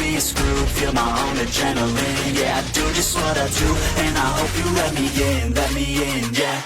be screwed, feel my own adrenaline. Yeah, I do just what I do, and I hope you let me in, yeah.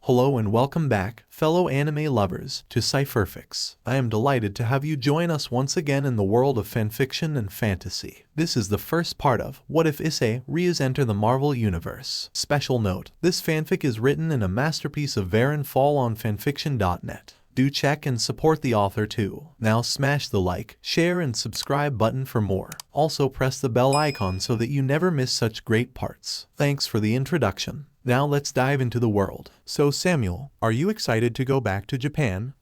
Hello and welcome back, fellow anime lovers, to Cypherfics. I am delighted to have you join us once again in the world of fanfiction and fantasy. This is the first part of What If Issei, Rias Enter the Marvel Universe. Special note, this fanfic is written in a masterpiece of VaranFall on FANFICTIONnet. Do check and support the author too. Now smash the like, share and subscribe button for more. Also press the bell icon so that you never miss such great parts. Thanks for the introduction. Now let's dive into the world. So Samuel, are you excited to go back to Japan?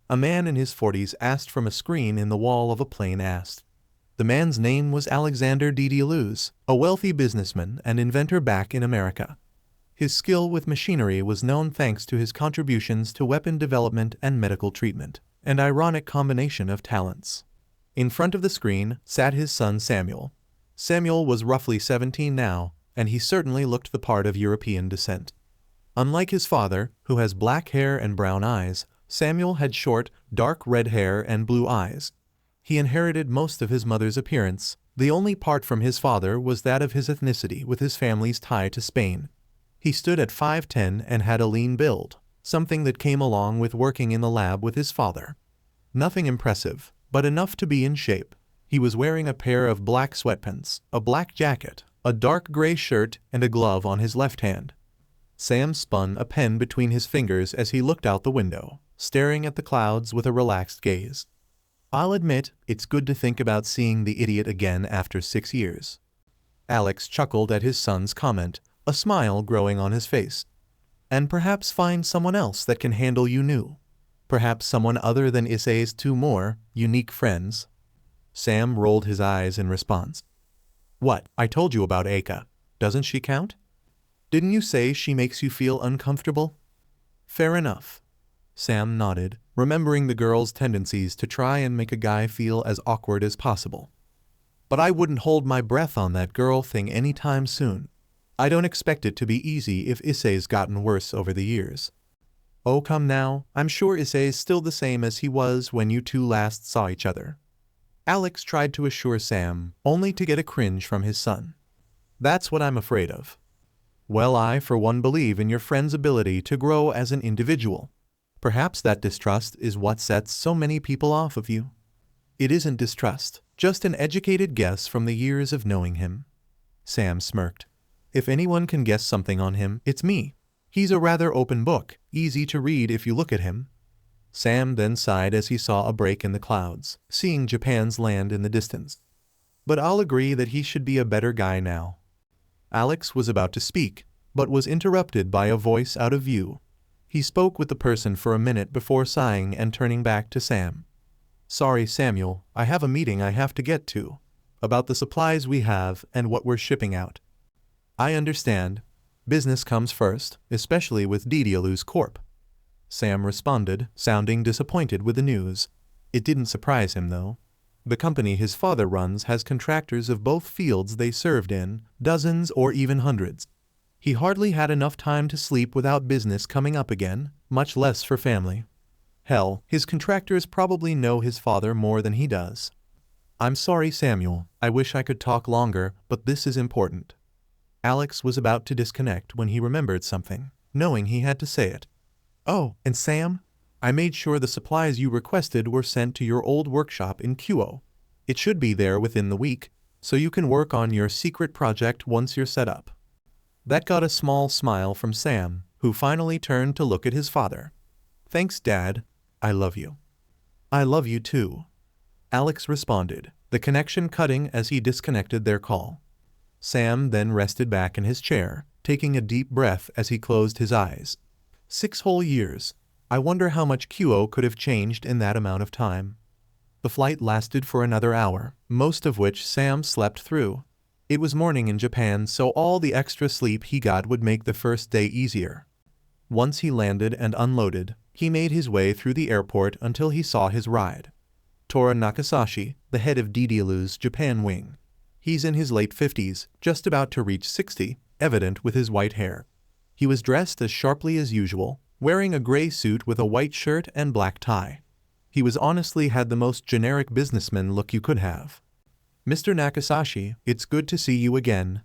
A man in his 40s asked from a screen in the wall of a plane asked. The man's name was Alexander Deleuze, a wealthy businessman and inventor back in America. His skill with machinery was known thanks to his contributions to weapon development and medical treatment, an ironic combination of talents. In front of the screen sat his son Samuel. Samuel was roughly 17 now, and he certainly looked the part of European descent. Unlike his father, who has black hair and brown eyes, Samuel had short, dark red hair and blue eyes. He inherited most of his mother's appearance. The only part from his father was that of his ethnicity with his family's tie to Spain. He stood at 5'10" and had a lean build, something that came along with working in the lab with his father. Nothing impressive, but enough to be in shape. He was wearing a pair of black sweatpants, a black jacket, a dark gray shirt and a glove on his left hand. Sam spun a pen between his fingers as he looked out the window, staring at the clouds with a relaxed gaze. I'll admit, it's good to think about seeing the idiot again after 6 years. Alex chuckled at his son's comment, a smile growing on his face. And perhaps find someone else that can handle you new. Perhaps someone other than Issei's two more unique friends. Sam rolled his eyes in response. What? I told you about Eika. Doesn't she count? Didn't you say she makes you feel uncomfortable? Fair enough. Sam nodded, remembering the girl's tendencies to try and make a guy feel as awkward as possible. But I wouldn't hold my breath on that girl thing anytime soon. I don't expect it to be easy if Issei's gotten worse over the years. Oh come now, I'm sure Issei's still the same as he was when you two last saw each other. Alex tried to assure Sam, only to get a cringe from his son. That's what I'm afraid of. Well, I for one believe in your friend's ability to grow as an individual. Perhaps that distrust is what sets so many people off of you. It isn't distrust, just an educated guess from the years of knowing him. Sam smirked. If anyone can guess something on him, it's me. He's a rather open book, easy to read if you look at him. Sam then sighed as he saw a break in the clouds, seeing Japan's land in the distance. But I'll agree that he should be a better guy now. Alex was about to speak, but was interrupted by a voice out of view. He spoke with the person for a minute before sighing and turning back to Sam. Sorry Samuel, I have a meeting I have to get to. About the supplies we have and what we're shipping out. I understand. Business comes first, especially with Deleuze Corp. Sam responded, sounding disappointed with the news. It didn't surprise him though. The company his father runs has contractors of both fields they served in, dozens or even hundreds. He hardly had enough time to sleep without business coming up again, much less for family. Hell, his contractors probably know his father more than he does. I'm sorry Samuel, I wish I could talk longer, but this is important. Alex was about to disconnect when he remembered something, knowing he had to say it. Oh, and Sam, I made sure the supplies you requested were sent to your old workshop in Kyoto. It should be there within the week, so you can work on your secret project once you're set up. That got a small smile from Sam, who finally turned to look at his father. Thanks, Dad. I love you. I love you too. Alex responded, the connection cutting as he disconnected their call. Sam then rested back in his chair, taking a deep breath as he closed his eyes. 6 whole years. I wonder how much Kyoto could have changed in that amount of time. The flight lasted for another hour, most of which Sam slept through. It was morning in Japan, so all the extra sleep he got would make the first day easier. Once he landed and unloaded, he made his way through the airport until he saw his ride. Tora Nakasashi, the head of Deleuze Japan wing. He's in his late 50s, just about to reach 60, evident with his white hair. He was dressed as sharply as usual, wearing a gray suit with a white shirt and black tie. He was honestly had the most generic businessman look you could have. "Mr. Nakasashi, it's good to see you again."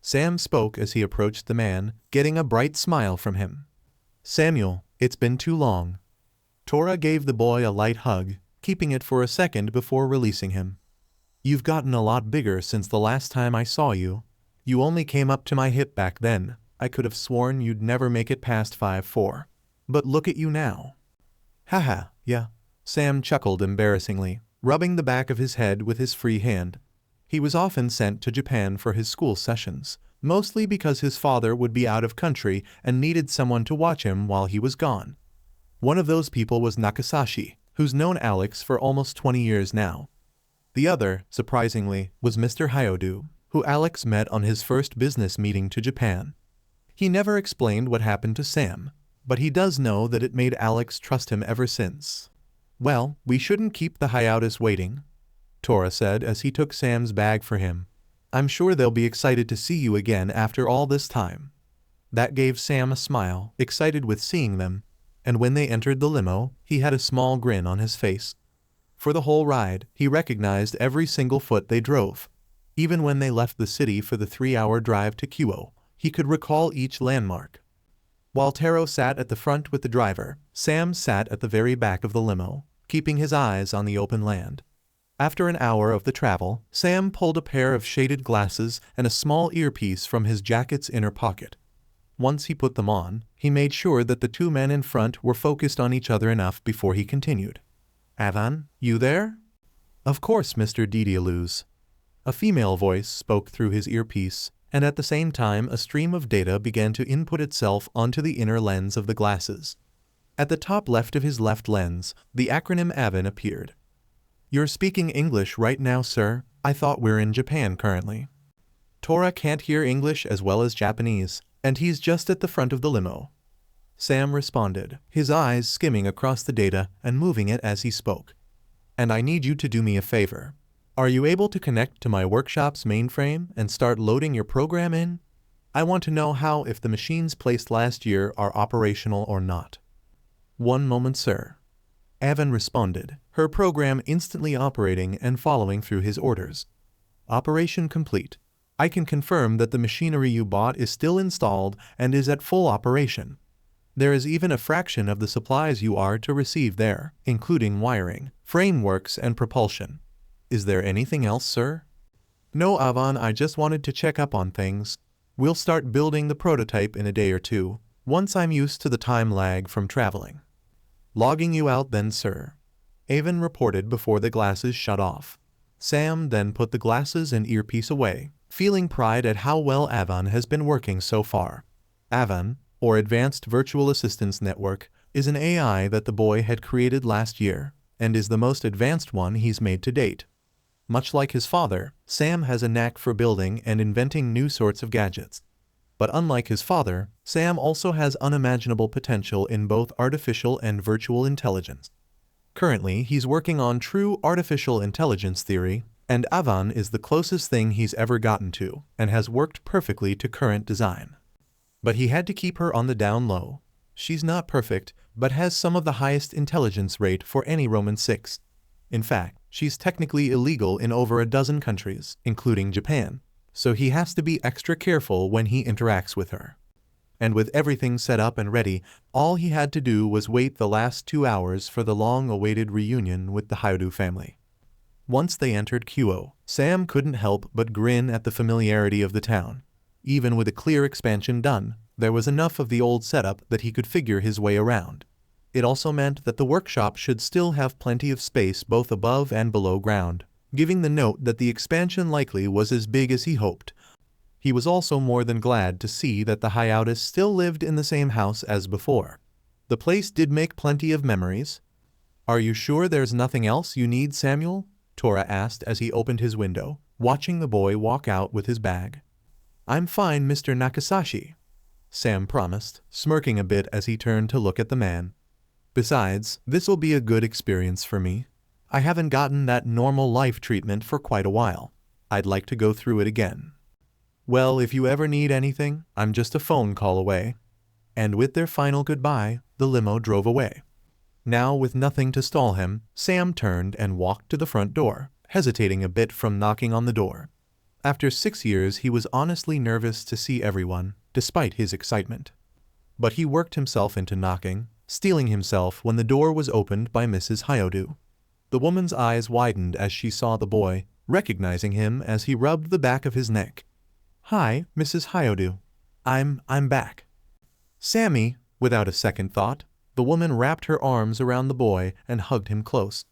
Sam spoke as he approached the man, getting a bright smile from him. "Samuel, it's been too long." Tora gave the boy a light hug, keeping it for a second before releasing him. "You've gotten a lot bigger since the last time I saw you. You only came up to my hip back then. I could have sworn you'd never make it past 5'4". But look at you now." "Haha, yeah." Sam chuckled embarrassingly, rubbing the back of his head with his free hand. He was often sent to Japan for his school sessions, mostly because his father would be out of country and needed someone to watch him while he was gone. One of those people was Nakasashi, who's known Alex for almost 20 years now. The other, surprisingly, was Mr. Hyodu, who Alex met on his first business meeting to Japan. He never explained what happened to Sam, but he does know that it made Alex trust him ever since. "Well, we shouldn't keep the Hyautas waiting," Tora said as he took Sam's bag for him. "I'm sure they'll be excited to see you again after all this time." That gave Sam a smile, excited with seeing them, and when they entered the limo, he had a small grin on his face. For the whole ride, he recognized every single foot they drove. Even when they left the city for the 3-hour drive to Kyoto, he could recall each landmark. While Taro sat at the front with the driver, Sam sat at the very back of the limo, keeping his eyes on the open land. After an hour of the travel, Sam pulled a pair of shaded glasses and a small earpiece from his jacket's inner pocket. Once he put them on, he made sure that the two men in front were focused on each other enough before he continued. "Avan, you there?" "Of course, Mr. Didialuz." A female voice spoke through his earpiece, and at the same time a stream of data began to input itself onto the inner lens of the glasses. At the top left of his left lens, the acronym AVAN appeared. "You're speaking English right now, sir? I thought we're in Japan currently." Tora can't hear English as well as Japanese, and he's just at the front of the limo. Sam responded, his eyes skimming across the data and moving it as he spoke. "And I need you to do me a favor. Are you able to connect to my workshop's mainframe and start loading your program in? I want to know how if the machines placed last year are operational or not." "One moment, sir." Avan responded, her program instantly operating and following through his orders. "Operation complete. I can confirm that the machinery you bought is still installed and is at full operation. There is even a fraction of the supplies you are to receive there, including wiring, frameworks, and propulsion. Is there anything else, sir?" "No, Avan, I just wanted to check up on things. We'll start building the prototype in a day or two, once I'm used to the time lag from traveling." "Logging you out then, sir," Avan reported before the glasses shut off. Sam then put the glasses and earpiece away, feeling pride at how well Avan has been working so far. Avan, or Advanced Virtual Assistance Network, is an AI that the boy had created last year, and is the most advanced one he's made to date. Much like his father, Sam has a knack for building and inventing new sorts of gadgets. But unlike his father, Sam also has unimaginable potential in both artificial and virtual intelligence. Currently, he's working on true artificial intelligence theory, and Avan is the closest thing he's ever gotten to, and has worked perfectly to current design. But he had to keep her on the down low. She's not perfect, but has some of the highest intelligence rate for any Roman 6. In fact, she's technically illegal in over a dozen countries, including Japan, so he has to be extra careful when he interacts with her. And with everything set up and ready, all he had to do was wait the last 2 hours for the long-awaited reunion with the Hyodu family. Once they entered Kyoto, Sam couldn't help but grin at the familiarity of the town. Even with a clear expansion done, there was enough of the old setup that he could figure his way around. It also meant that the workshop should still have plenty of space both above and below ground, giving the note that the expansion likely was as big as he hoped. He was also more than glad to see that the Hyautas still lived in the same house as before. The place did make plenty of memories. "Are you sure there's nothing else you need, Samuel?" Tora asked as he opened his window, watching the boy walk out with his bag. "I'm fine, Mr. Nakasashi," Sam promised, smirking a bit as he turned to look at the man. "Besides, this'll be a good experience for me. I haven't gotten that normal life treatment for quite a while. I'd like to go through it again." "Well, if you ever need anything, I'm just a phone call away," And with their final goodbye, the limo drove away. Now, with nothing to stall him, Sam turned and walked to the front door, hesitating a bit from knocking on the door. After 6 years, he was honestly nervous to see everyone, despite his excitement. But he worked himself into knocking, steeling himself when the door was opened by Mrs. Hyodu. The woman's eyes widened as she saw the boy, recognizing him as he rubbed the back of his neck. "Hi, Mrs. Hyodu. I'm back." "Sammy," without a second thought, the woman wrapped her arms around the boy and hugged him close.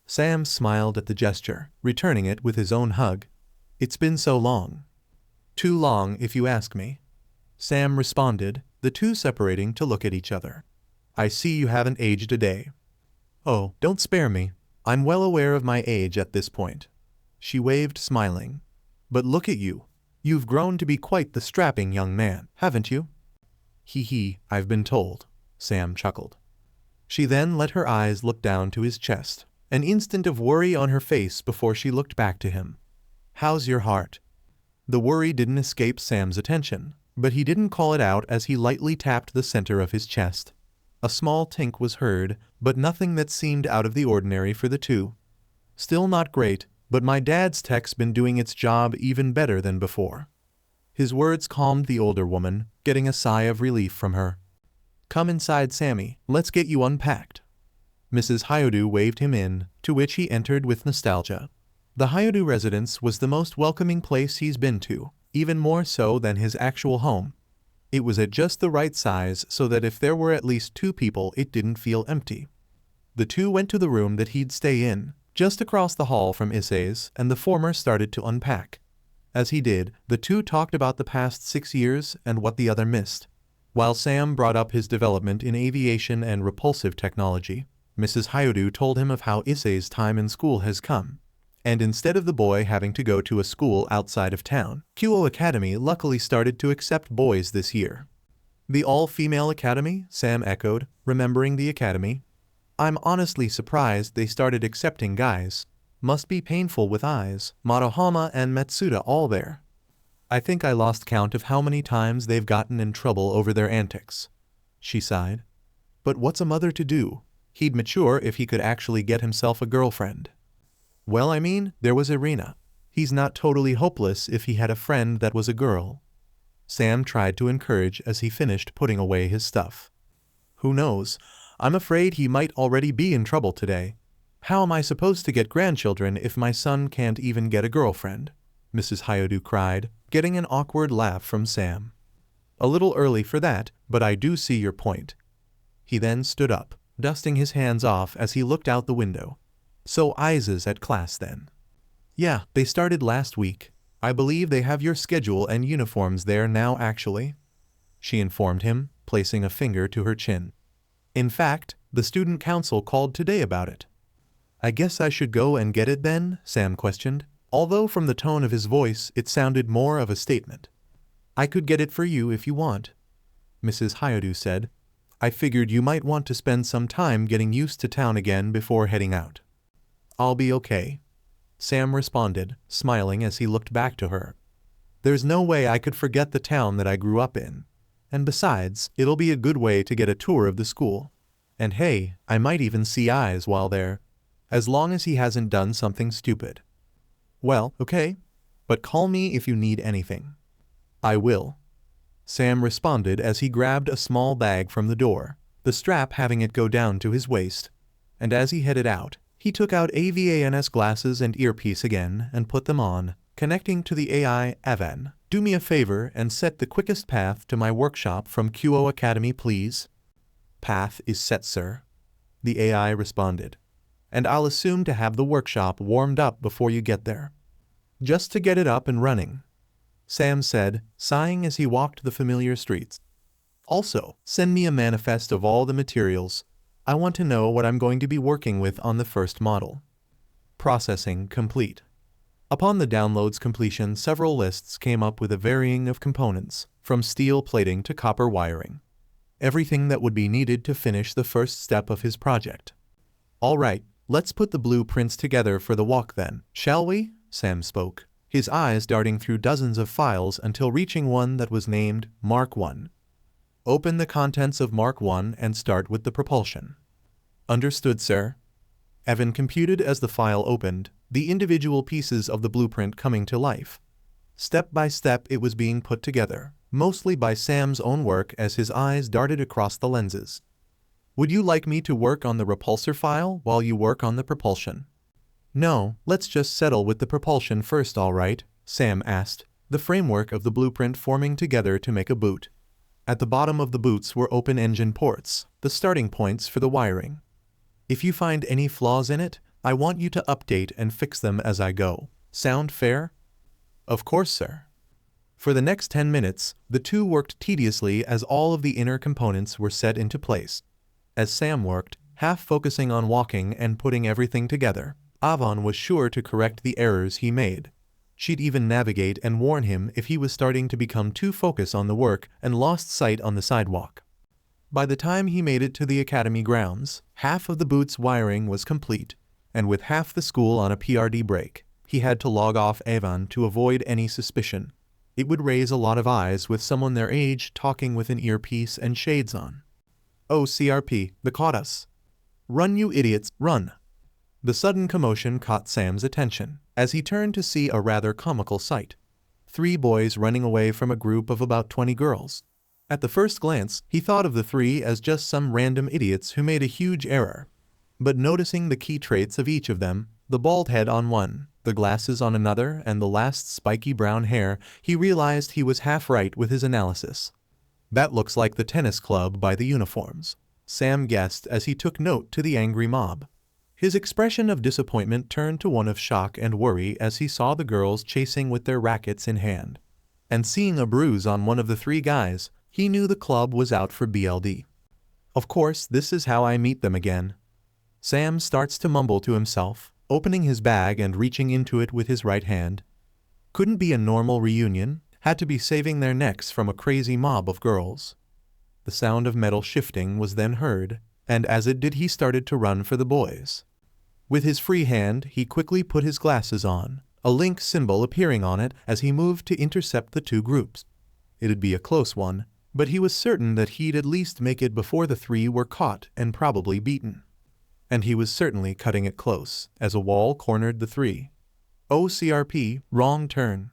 Sam smiled at the gesture, returning it with his own hug. "It's been so long." "Too long, if you ask me," Sam responded, the two separating to look at each other. "I see you haven't aged a day." "Oh, don't spare me. I'm well aware of my age at this point." She waved, smiling. "But look at you. You've grown to be quite the strapping young man, haven't you?" "Hee, I've been told," Sam chuckled. She then let her eyes look down to his chest, an instant of worry on her face before she looked back to him. "How's your heart?" The worry didn't escape Sam's attention, but he didn't call it out as he lightly tapped the center of his chest. A small tink was heard, but nothing that seemed out of the ordinary for the two. "Still not great, but my dad's tech's been doing its job even better than before." His words calmed the older woman, getting a sigh of relief from her. "Come inside, Sammy, let's get you unpacked." Mrs. Hyodu waved him in, to which he entered with nostalgia. The Hyodu residence was the most welcoming place he's been to, even more so than his actual home. It was at just the right size so that if there were at least 2 people it didn't feel empty. The two went to the room that he'd stay in, just across the hall from Issei's, and the former started to unpack. As he did, the two talked about the past 6 years and what the other missed. While Sam brought up his development in aviation and repulsive technology, Mrs. Hyodu told him of how Issei's time in school has come. And instead of the boy having to go to a school outside of town, Kuo Academy luckily started to accept boys this year. "The all-female academy?" Sam echoed, remembering the academy. "I'm honestly surprised they started accepting guys. Must be painful with eyes, Maruhama and Matsuda all there. I think I lost count of how many times they've gotten in trouble over their antics." She sighed. "But what's a mother to do? He'd mature if he could actually get himself a girlfriend." "Well, I mean, there was Irina. He's not totally hopeless if he had a friend that was a girl." Sam tried to encourage as he finished putting away his stuff. "Who knows? I'm afraid he might already be in trouble today. How am I supposed to get grandchildren if my son can't even get a girlfriend?" Mrs. Hyodu cried, getting an awkward laugh from Sam. "A little early for that, but I do see your point." He then stood up, dusting his hands off as he looked out the window. "So Isa's at class then?" "Yeah, they started last week. I believe they have your schedule and uniforms there now actually," she informed him, placing a finger to her chin. "In fact, the student council called today about it." "I guess I should go and get it then?" Sam questioned, although from the tone of his voice it sounded more of a statement. "I could get it for you if you want," Mrs. Hyodu said. "I figured you might want to spend some time getting used to town again before heading out." "I'll be okay," Sam responded, smiling as he looked back to her. "There's no way I could forget the town that I grew up in. And besides, it'll be a good way to get a tour of the school. And hey, I might even see Eyes while there, as long as he hasn't done something stupid." "Well, okay. But call me if you need anything." "I will," Sam responded as he grabbed a small bag from the door, the strap having it go down to his waist. And as he headed out, he took out AVANS glasses and earpiece again and put them on, connecting to the AI Avan. "Do me a favor and set the quickest path to my workshop from Kuo Academy, please." "Path is set, sir," the AI responded. "And I'll assume to have the workshop warmed up before you get there." "Just to get it up and running," Sam said, sighing as he walked the familiar streets. "Also, send me a manifest of all the materials. I want to know what I'm going to be working with on the first model." Processing complete. Upon the download's completion, several lists came up with a varying of components, from steel plating to copper wiring. Everything that would be needed to finish the first step of his project. "All right, let's put the blueprints together for the walk then, shall we?" Sam spoke, his eyes darting through dozens of files until reaching one that was named Mark 1. Open the contents of Mark 1 and start with the propulsion. Understood, sir. Evan computed as the file opened, the individual pieces of the blueprint coming to life. Step by step it was being put together, mostly by Sam's own work as his eyes darted across the lenses. Would you like me to work on the repulsor file while you work on the propulsion? No, let's just settle with the propulsion first, all right, Sam asked, the framework of the blueprint forming together to make a boot. At the bottom of the boots were open engine ports, the starting points for the wiring. If you find any flaws in it, I want you to update and fix them as I go. Sound fair? Of course, sir. For the next 10 minutes, the two worked tediously as all of the inner components were set into place. As Sam worked, half focusing on walking and putting everything together, Avon was sure to correct the errors he made. She'd even navigate and warn him if he was starting to become too focused on the work and lost sight on the sidewalk. By the time he made it to the academy grounds, half of the boot's wiring was complete, and with half the school on a PRD break, he had to log off Avon to avoid any suspicion. It would raise a lot of eyes with someone their age talking with an earpiece and shades on. Oh, CRP, they caught us. Run, you idiots, run. The sudden commotion caught Sam's attention, as he turned to see a rather comical sight. 3 boys running away from a group of about 20 girls. At the first glance, he thought of the 3 as just some random idiots who made a huge error. But noticing the key traits of each of them, the bald head on one, the glasses on another, and the last spiky brown hair, he realized he was half right with his analysis. That looks like the tennis club by the uniforms, Sam guessed as he took note to the angry mob. His expression of disappointment turned to one of shock and worry as he saw the girls chasing with their rackets in hand. And seeing a bruise on one of the 3 guys, he knew the club was out for BLD. Of course, this is how I meet them again. Sam starts to mumble to himself, opening his bag and reaching into it with his right hand. Couldn't be a normal reunion, had to be saving their necks from a crazy mob of girls. The sound of metal shifting was then heard, and as it did he started to run for the boys. With his free hand, he quickly put his glasses on, a link symbol appearing on it as he moved to intercept the 2 groups. It'd be a close one, but he was certain that he'd at least make it before the 3 were caught and probably beaten. And he was certainly cutting it close, as a wall cornered the 3. Oh, CRP, wrong turn.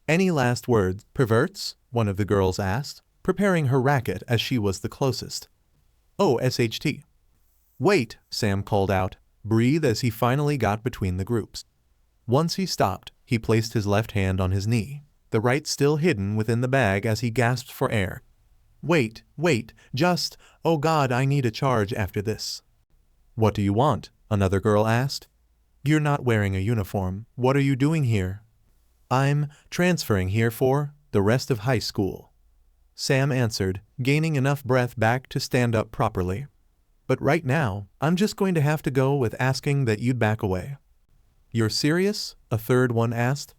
Any last words, perverts? One of the girls asked, preparing her racket as she was the closest. Oh, SHT. Wait, Sam called out. Breathe as he finally got between the groups. Once he stopped, he placed his left hand on his knee, the right still hidden within the bag as he gasped for air. Wait, just, oh God, I need a charge after this. What do you want? Another girl asked. You're not wearing a uniform. What are you doing here? I'm transferring here for the rest of high school. Sam answered, gaining enough breath back to stand up properly. But right now, I'm just going to have to go with asking that you'd back away. You're serious? A third one asked.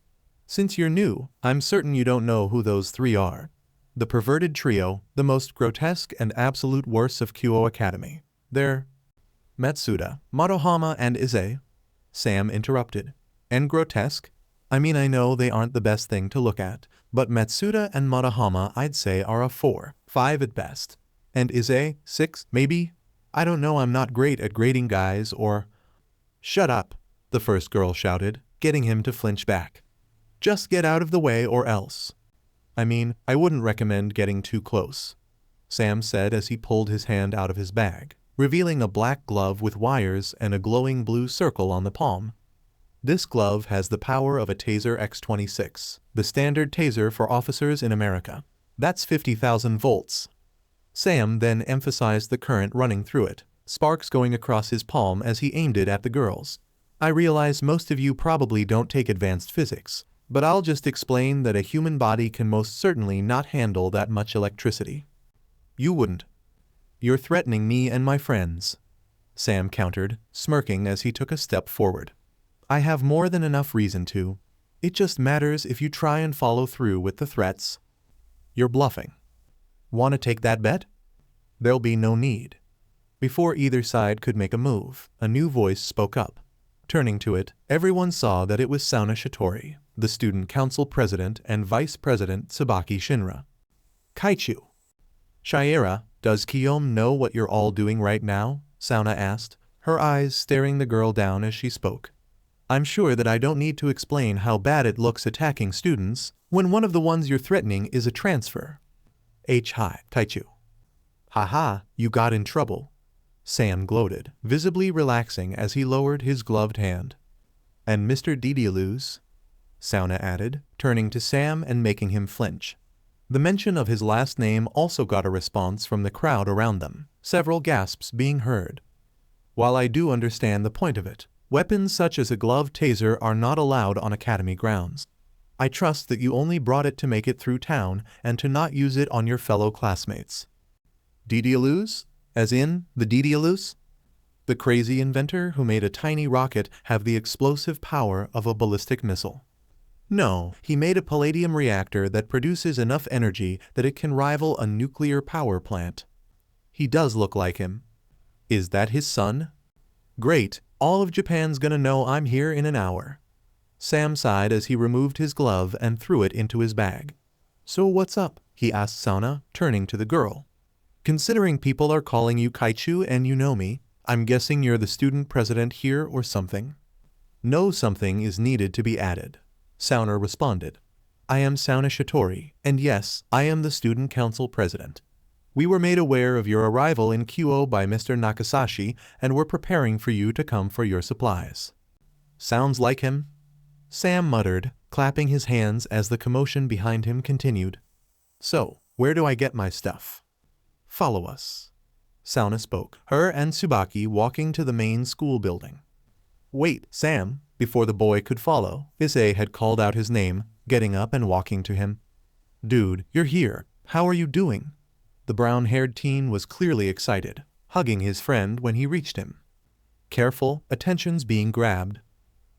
Since you're new, I'm certain you don't know who those 3 are. The perverted trio, the most grotesque and absolute worst of Kyo Academy. They're Matsuda, Motohama and Issei. Sam interrupted. And grotesque? I mean, I know they aren't the best thing to look at, but Matsuda and Motohama I'd say are a 4, 5 at best. And Issei, 6, maybe? I don't know, I'm not great at grading guys or... Shut up, the first girl shouted, getting him to flinch back. Just get out of the way or else. I mean, I wouldn't recommend getting too close, Sam said as he pulled his hand out of his bag, revealing a black glove with wires and a glowing blue circle on the palm. This glove has the power of a Taser X26, the standard taser for officers in America. That's 50,000 volts. Sam then emphasized the current running through it, sparks going across his palm as he aimed it at the girls. I realize most of you probably don't take advanced physics, but I'll just explain that a human body can most certainly not handle that much electricity. You wouldn't. You're threatening me and my friends, Sam countered, smirking as he took a step forward. I have more than enough reason to. It just matters if you try and follow through with the threats. You're bluffing. Want to take that bet? There'll be no need. Before either side could make a move, a new voice spoke up. Turning to it, everyone saw that it was Sauna Shitori, the student council president and vice president Tsubaki Shinra. Kaichu. Shaira, does Kiyom know what you're all doing right now? Sauna asked, her eyes staring the girl down as she spoke. I'm sure that I don't need to explain how bad it looks attacking students when one of the ones you're threatening is a transfer. Hi, Taichu. Haha, you got in trouble. Sam gloated, visibly relaxing as he lowered his gloved hand. And Mr. Didialus? Sauna added, turning to Sam and making him flinch. The mention of his last name also got a response from the crowd around them, several gasps being heard. While I do understand the point of it, weapons such as a gloved taser are not allowed on academy grounds. I trust that you only brought it to make it through town and to not use it on your fellow classmates. Didialus? As in, the Didialus? The crazy inventor who made a tiny rocket have the explosive power of a ballistic missile. No, he made a palladium reactor that produces enough energy that it can rival a nuclear power plant. He does look like him. Is that his son? Great, all of Japan's gonna know I'm here in an hour. Sam sighed as he removed his glove and threw it into his bag. So what's up? He asked Sauna, turning to the girl. Considering people are calling you Kaichu and you know me, I'm guessing you're the student president here or something? No, something is needed to be added. Sauna responded. I am Sauna Shitori, and yes, I am the student council president. We were made aware of your arrival in Kyoto by Mr. Nakasashi and were preparing for you to come for your supplies. Sounds like him? Sam muttered, clapping his hands as the commotion behind him continued. So, where do I get my stuff? Follow us. Sauna spoke, her and Tsubaki walking to the main school building. Wait, Sam. Before the boy could follow, Issei had called out his name, getting up and walking to him. Dude, you're here. How are you doing? The brown-haired teen was clearly excited, hugging his friend when he reached him. Careful, attention's being grabbed.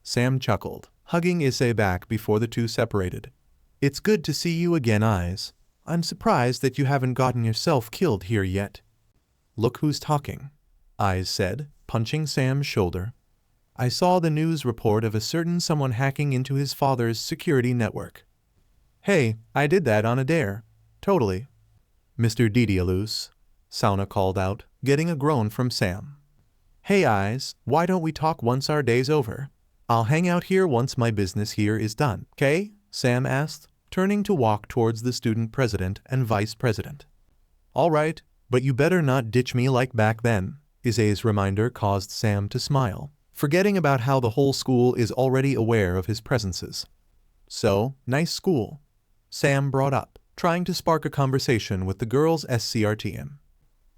Sam chuckled, hugging Issei back before the two separated. It's good to see you again, Eyes. I'm surprised that you haven't gotten yourself killed here yet. Look who's talking, Eyes said, punching Sam's shoulder. I saw the news report of a certain someone hacking into his father's security network. Hey, I did that on a dare. Totally. Mr. Didialus, Sauna called out, getting a groan from Sam. Hey Eyes, why don't we talk once our day's over? I'll hang out here once my business here is done, okay? Sam asked, turning to walk towards the student president and vice president. All right, but you better not ditch me like back then. Issei's reminder caused Sam to smile, forgetting about how the whole school is already aware of his presences. So, nice school, Sam brought up, trying to spark a conversation with the girls' SCRTM.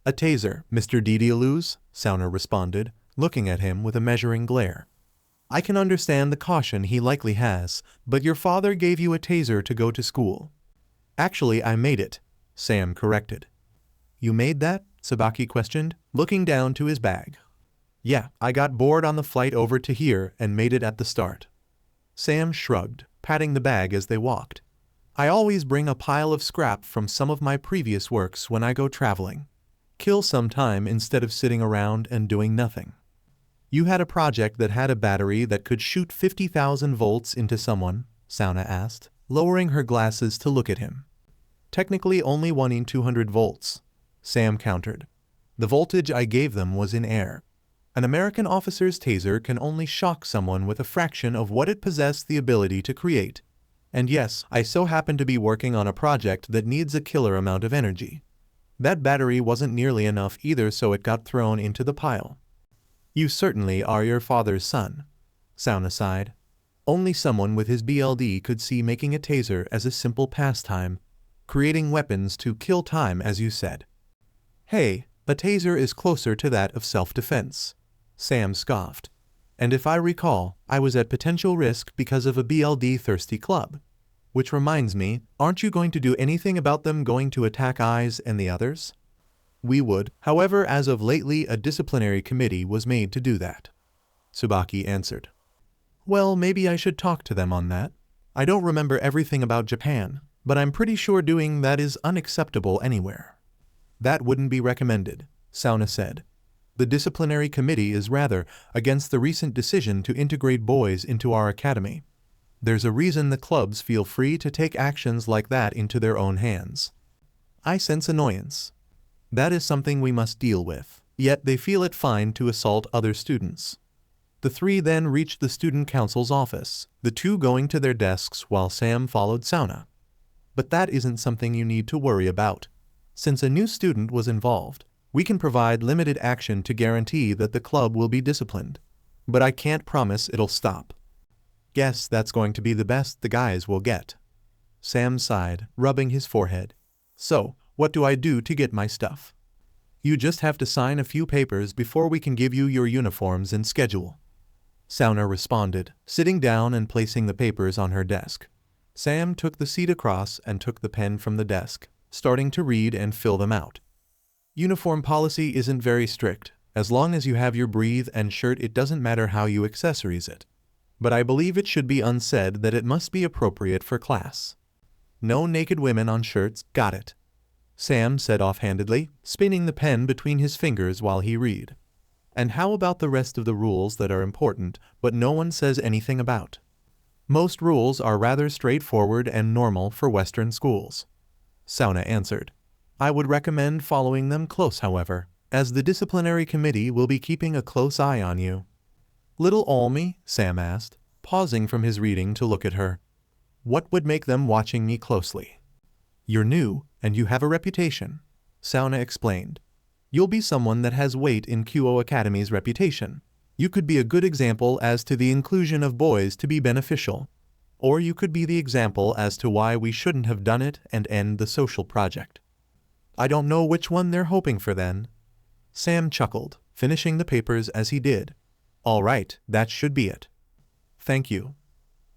A taser, Mr. Didialus, Sauna responded, looking at him with a measuring glare. I can understand the caution he likely has, but your father gave you a taser to go to school. Actually, I made it, Sam corrected. You made that? Sabaki questioned, looking down to his bag. Yeah, I got bored on the flight over to here and made it at the start. Sam shrugged, patting the bag as they walked. I always bring a pile of scrap from some of my previous works when I go traveling. Kill some time instead of sitting around and doing nothing. You had a project that had a battery that could shoot 50,000 volts into someone, Sauna asked, lowering her glasses to look at him. Technically only one in 200 volts, Sam countered. The voltage I gave them was in air. An American officer's taser can only shock someone with a fraction of what it possessed the ability to create. And yes, I so happen to be working on a project that needs a killer amount of energy. That battery wasn't nearly enough either, so it got thrown into the pile. You certainly are your father's son, Sauna sighed. Only someone with his BLD could see making a taser as a simple pastime, creating weapons to kill time as you said. Hey, a taser is closer to that of self-defense, Sam scoffed. And if I recall, I was at potential risk because of a BLD-thirsty club. Which reminds me, aren't you going to do anything about them going to attack Eyes and the others? We would, however, as of lately a disciplinary committee was made to do that. Tsubaki answered. Well, maybe I should talk to them on that. I don't remember everything about Japan, but I'm pretty sure doing that is unacceptable anywhere. That wouldn't be recommended, Sauna said. The disciplinary committee is rather against the recent decision to integrate boys into our academy. There's a reason the clubs feel free to take actions like that into their own hands. I sense annoyance, That is something we must deal with, yet they feel it fine to assault other students. The three then reached the student council's office, the two going to their desks while Sam followed Sauna. But that isn't something you need to worry about. Since a new student was involved, we can provide limited action to guarantee that the club will be disciplined. But I can't promise it'll stop. Guess that's going to be the best the guys will get. Sam sighed, rubbing his forehead. So, what do I do to get my stuff? You just have to sign a few papers before we can give you your uniforms and schedule. Sauna responded, sitting down and placing the papers on her desk. Sam took the seat across and took the pen from the desk, starting to read and fill them out. Uniform policy isn't very strict. As long as you have your breathe and shirt, it doesn't matter how you accessorize it. But I believe it should be unsaid that it must be appropriate for class. No naked women on shirts, got it? Sam said offhandedly, spinning the pen between his fingers while he read. And how about the rest of the rules that are important, but no one says anything about? Most rules are rather straightforward and normal for Western schools. Sauna answered. I would recommend following them close, however, as the disciplinary committee will be keeping a close eye on you. Little Olmi, Sam asked, pausing from his reading to look at her. What would make them watching me closely? You're new, and you have a reputation, Sauna explained. You'll be someone that has weight in QO Academy's reputation. You could be a good example as to the inclusion of boys to be beneficial. Or you could be the example as to why we shouldn't have done it and end the social project. I don't know which one they're hoping for then. Sam chuckled, finishing the papers as he did. All right, that should be it. Thank you,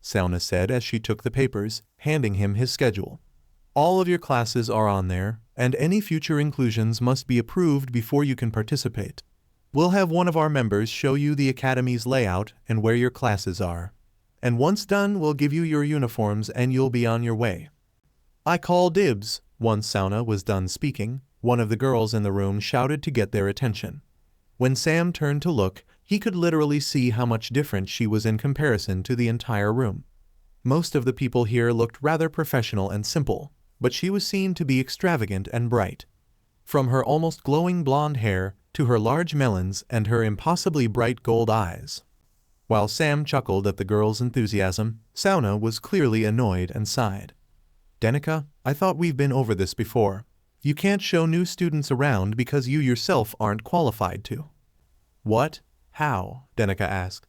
Sauna said as she took the papers, handing him his schedule. All of your classes are on there, and any future inclusions must be approved before you can participate. We'll have one of our members show you the academy's layout and where your classes are. And once done, we'll give you your uniforms and you'll be on your way. I call dibs. Once Sauna was done speaking, one of the girls in the room shouted to get their attention. When Sam turned to look, he could literally see how much different she was in comparison to the entire room. Most of the people here looked rather professional and simple, but she was seen to be extravagant and bright. From her almost glowing blonde hair to her large melons and her impossibly bright gold eyes. While Sam chuckled at the girl's enthusiasm, Sauna was clearly annoyed and sighed. Denica, I thought we've been over this before. You can't show new students around because you yourself aren't qualified to. What? How? Denica asked.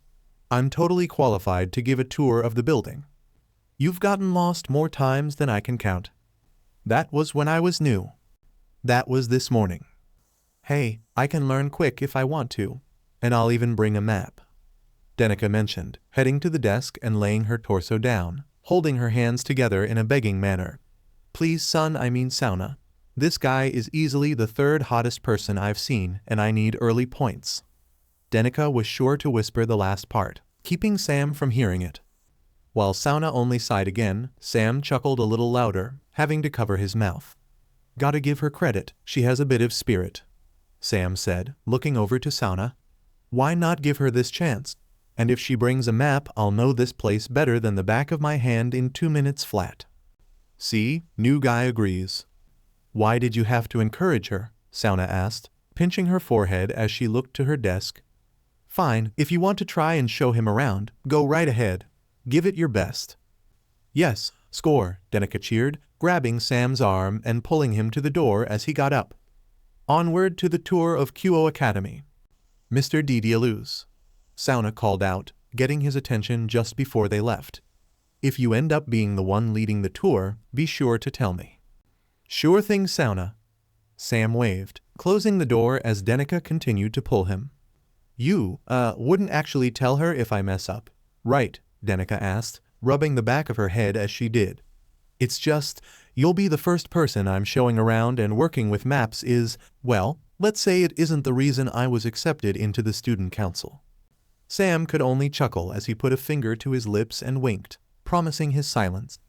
I'm totally qualified to give a tour of the building. You've gotten lost more times than I can count. That was when I was new. That was this morning. Hey, I can learn quick if I want to, and I'll even bring a map. Denica mentioned, heading to the desk and laying her torso down, holding her hands together in a begging manner. Please son, I mean Sauna. This guy is easily the third hottest person I've seen, and I need early points. Denica was sure to whisper the last part, keeping Sam from hearing it. While Sauna only sighed again, Sam chuckled a little louder, having to cover his mouth. Gotta give her credit, she has a bit of spirit, Sam said, looking over to Sauna. Why not give her this chance? And if she brings a map, I'll know this place better than the back of my hand in 2 minutes flat. See, new guy agrees. Why did you have to encourage her? Sauna asked, pinching her forehead as she looked to her desk. Fine, if you want to try and show him around, go right ahead. Give it your best. Yes, score, Denica cheered, grabbing Sam's arm and pulling him to the door as he got up. Onward to the tour of QO Academy. Mr. Didialuz, Sauna called out, getting his attention just before they left. If you end up being the one leading the tour, be sure to tell me. Sure thing, Sauna. Sam waved, closing the door as Denica continued to pull him. You, wouldn't actually tell her if I mess up, right? Denica asked, rubbing the back of her head as she did. It's just, you'll be the first person I'm showing around, and working with maps is, well, let's say it isn't the reason I was accepted into the student council. Sam could only chuckle as he put a finger to his lips and winked, promising his silence.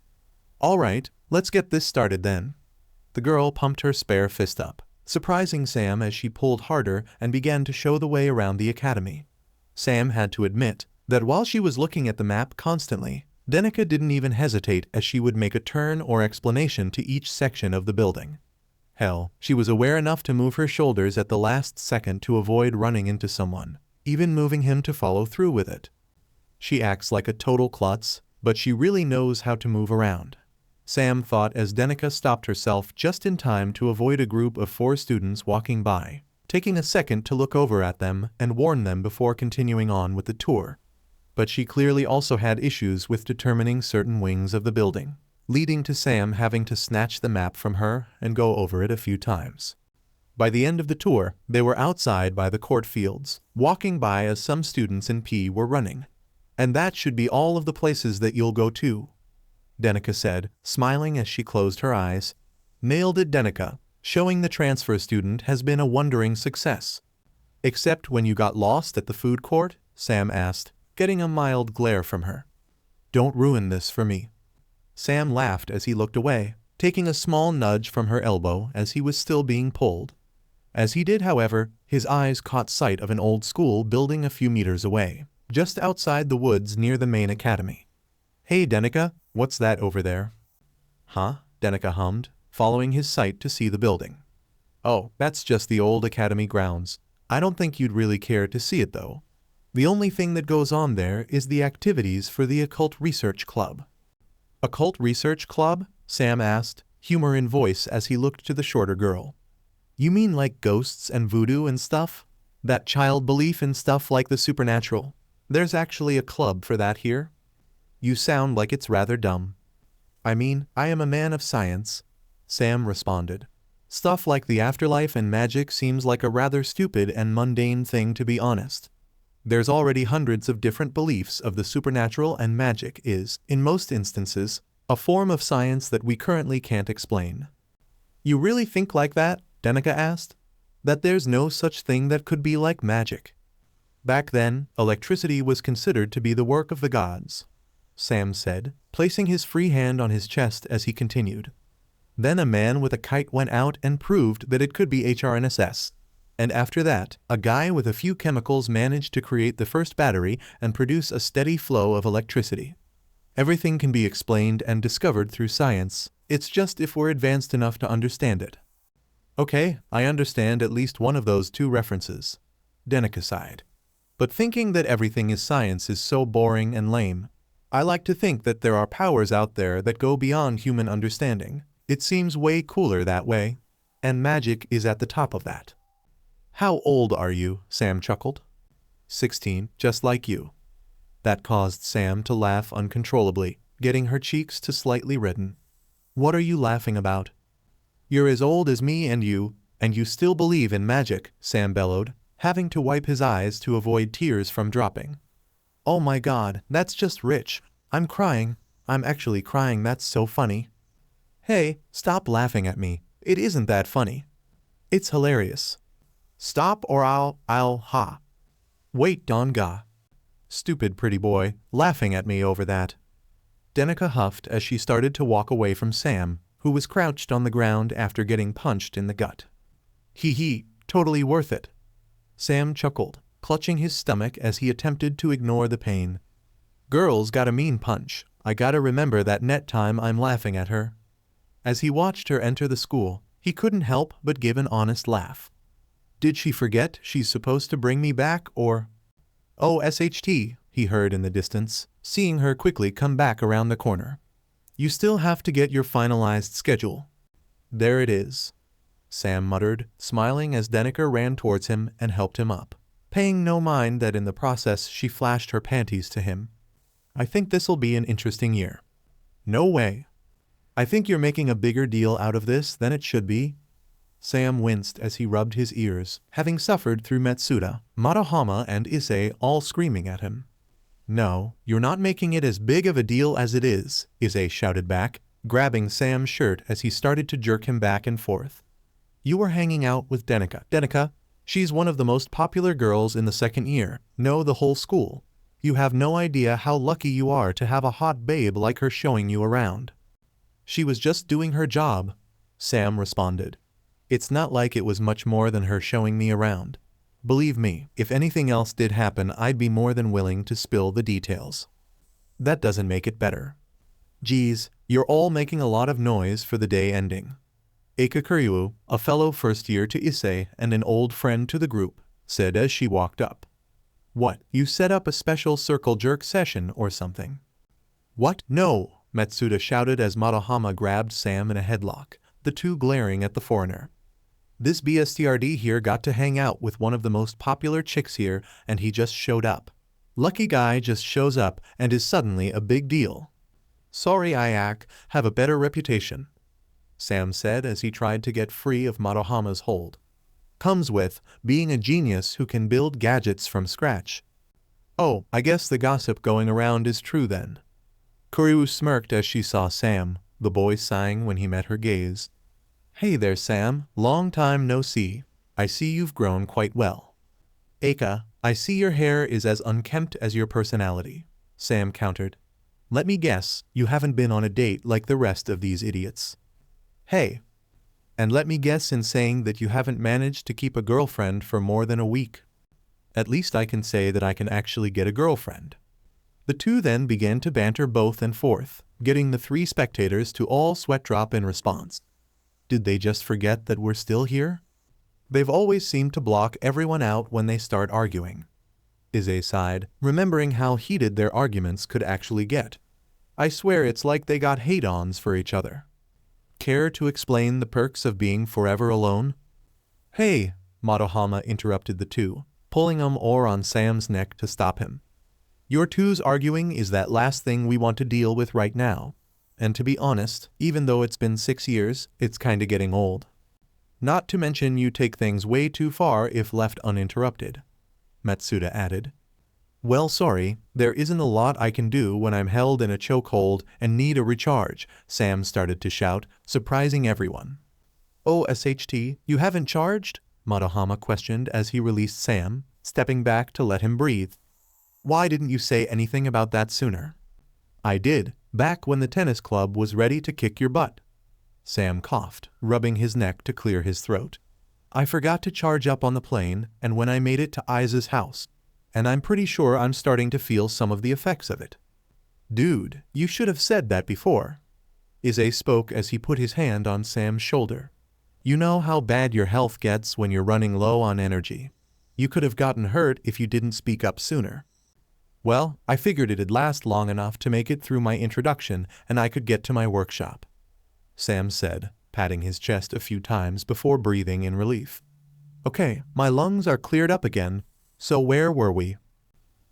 All right, let's get this started then. The girl pumped her spare fist up, surprising Sam as she pulled harder and began to show the way around the academy. Sam had to admit that while she was looking at the map constantly, Denica didn't even hesitate as she would make a turn or explanation to each section of the building. Hell, she was aware enough to move her shoulders at the last second to avoid running into someone, even moving him to follow through with it. She acts like a total klutz, but she really knows how to move around. Sam thought as Danica stopped herself just in time to avoid a group of 4 students walking by, taking a second to look over at them and warn them before continuing on with the tour. But she clearly also had issues with determining certain wings of the building, leading to Sam having to snatch the map from her and go over it a few times. By the end of the tour, they were outside by the court fields, walking by as some students in P were running. And that should be all of the places that you'll go to, Danica said, smiling as she closed her eyes. Nailed it, Danica. Showing the transfer student has been a wondering success. Except when you got lost at the food court? Sam asked, getting a mild glare from her. Don't ruin this for me. Sam laughed as he looked away, taking a small nudge from her elbow as he was still being pulled. As he did, however, his eyes caught sight of an old school building a few meters away, just outside the woods near the main academy. Hey Danica, what's that over there? Huh? Danica hummed, following his sight to see the building. Oh, that's just the old academy grounds. I don't think you'd really care to see it though. The only thing that goes on there is the activities for the Occult Research Club. Occult Research Club? Sam asked, humor in voice as he looked to the shorter girl. You mean like ghosts and voodoo and stuff? That child belief in stuff like the supernatural? There's actually a club for that here? You sound like it's rather dumb. I mean, I am a man of science, Sam responded. Stuff like the afterlife and magic seems like a rather stupid and mundane thing, to be honest. There's already hundreds of different beliefs of the supernatural, and magic is, in most instances, a form of science that we currently can't explain. You really think like that? Danica asked. That there's no such thing that could be like magic? Back then, electricity was considered to be the work of the gods, Sam said, placing his free hand on his chest as he continued. Then a man with a kite went out and proved that it could be HRNSS. And after that, a guy with a few chemicals managed to create the first battery and produce a steady flow of electricity. Everything can be explained and discovered through science. It's just if we're advanced enough to understand it. Okay, I understand at least one of those 2 references, Danica sighed. But thinking that everything is science is so boring and lame. I like to think that there are powers out there that go beyond human understanding. It seems way cooler that way. And magic is at the top of that. How old are you? Sam chuckled. 16, just like you. That caused Sam to laugh uncontrollably, getting her cheeks to slightly redden. What are you laughing about? You're as old as me and you still believe in magic, Sam bellowed, having to wipe his eyes to avoid tears from dropping. Oh my god, that's just rich. I'm crying. I'm actually crying, that's so funny. Hey, stop laughing at me. It isn't that funny. It's hilarious. Stop or I'll ha. Wait, Donga. Stupid pretty boy, laughing at me over that. Danica huffed as she started to walk away from Sam, who was crouched on the ground after getting punched in the gut. Hee, totally worth it. Sam chuckled, clutching his stomach as he attempted to ignore the pain. Girl's got a mean punch. I gotta remember that next time I'm laughing at her. As he watched her enter the school, he couldn't help but give an honest laugh. Did she forget she's supposed to bring me back, or? Oh, SHT, he heard in the distance, seeing her quickly come back around the corner. You still have to get your finalized schedule. There it is, Sam muttered, smiling as Danica ran towards him and helped him up, paying no mind that in the process she flashed her panties to him. I think this'll be an interesting year. No way. I think you're making a bigger deal out of this than it should be. Sam winced as he rubbed his ears, having suffered through Matsuda, Matahama and Issei all screaming at him. No, you're not making it as big of a deal as it is, Issei shouted back, grabbing Sam's shirt as he started to jerk him back and forth. You were hanging out with Danica. Danica, she's one of the most popular girls in the second year, no the whole school. You have no idea how lucky you are to have a hot babe like her showing you around. She was just doing her job, Sam responded. It's not like it was much more than her showing me around. Believe me, if anything else did happen, I'd be more than willing to spill the details. That doesn't make it better. Geez, you're all making a lot of noise for the day ending. Eika Kuryu, a fellow first year to Issei and an old friend to the group, said as she walked up. What, you set up a special circle jerk session or something? What? No, Matsuda shouted as Madohama grabbed Sam in a headlock, the two glaring at the foreigner. This BSTRD here got to hang out with one of the most popular chicks here and he just showed up. Lucky guy just shows up and is suddenly a big deal. Sorry Iak, have a better reputation, Sam said as he tried to get free of Madohama's hold. Comes with being a genius who can build gadgets from scratch. Oh, I guess the gossip going around is true then. Kuryu smirked as she saw Sam, the boy sighing when he met her gaze. Hey there Sam, long time no see. I see you've grown quite well. Eika, I see your hair is as unkempt as your personality, Sam countered. Let me guess, you haven't been on a date like the rest of these idiots. Hey. And let me guess in saying that you haven't managed to keep a girlfriend for more than a week. At least I can say that I can actually get a girlfriend. The two then began to banter both and forth, getting the three spectators to all sweat drop in response. Did they just forget that we're still here? They've always seemed to block everyone out when they start arguing. Issei sighed, remembering how heated their arguments could actually get. I swear it's like they got hate-ons for each other. Care to explain the perks of being forever alone? Hey, Madohama interrupted the two, pulling on Sam's neck to stop him. Your two's arguing is that last thing we want to deal with right now. And to be honest, even though it's been 6 years, it's kinda getting old. Not to mention you take things way too far if left uninterrupted, Matsuda added. Well sorry, there isn't a lot I can do when I'm held in a chokehold and need a recharge, Sam started to shout, surprising everyone. Oh SHT, you haven't charged? Madohama questioned as he released Sam, stepping back to let him breathe. Why didn't you say anything about that sooner? I did, back when the tennis club was ready to kick your butt. Sam coughed, rubbing his neck to clear his throat. I forgot to charge up on the plane and when I made it to Isa's house. And I'm pretty sure I'm starting to feel some of the effects of it. Dude, you should have said that before. Issei spoke as he put his hand on Sam's shoulder. You know how bad your health gets when you're running low on energy. You could have gotten hurt if you didn't speak up sooner. Well, I figured it'd last long enough to make it through my introduction and I could get to my workshop, Sam said, patting his chest a few times before breathing in relief. Okay, my lungs are cleared up again, so where were we?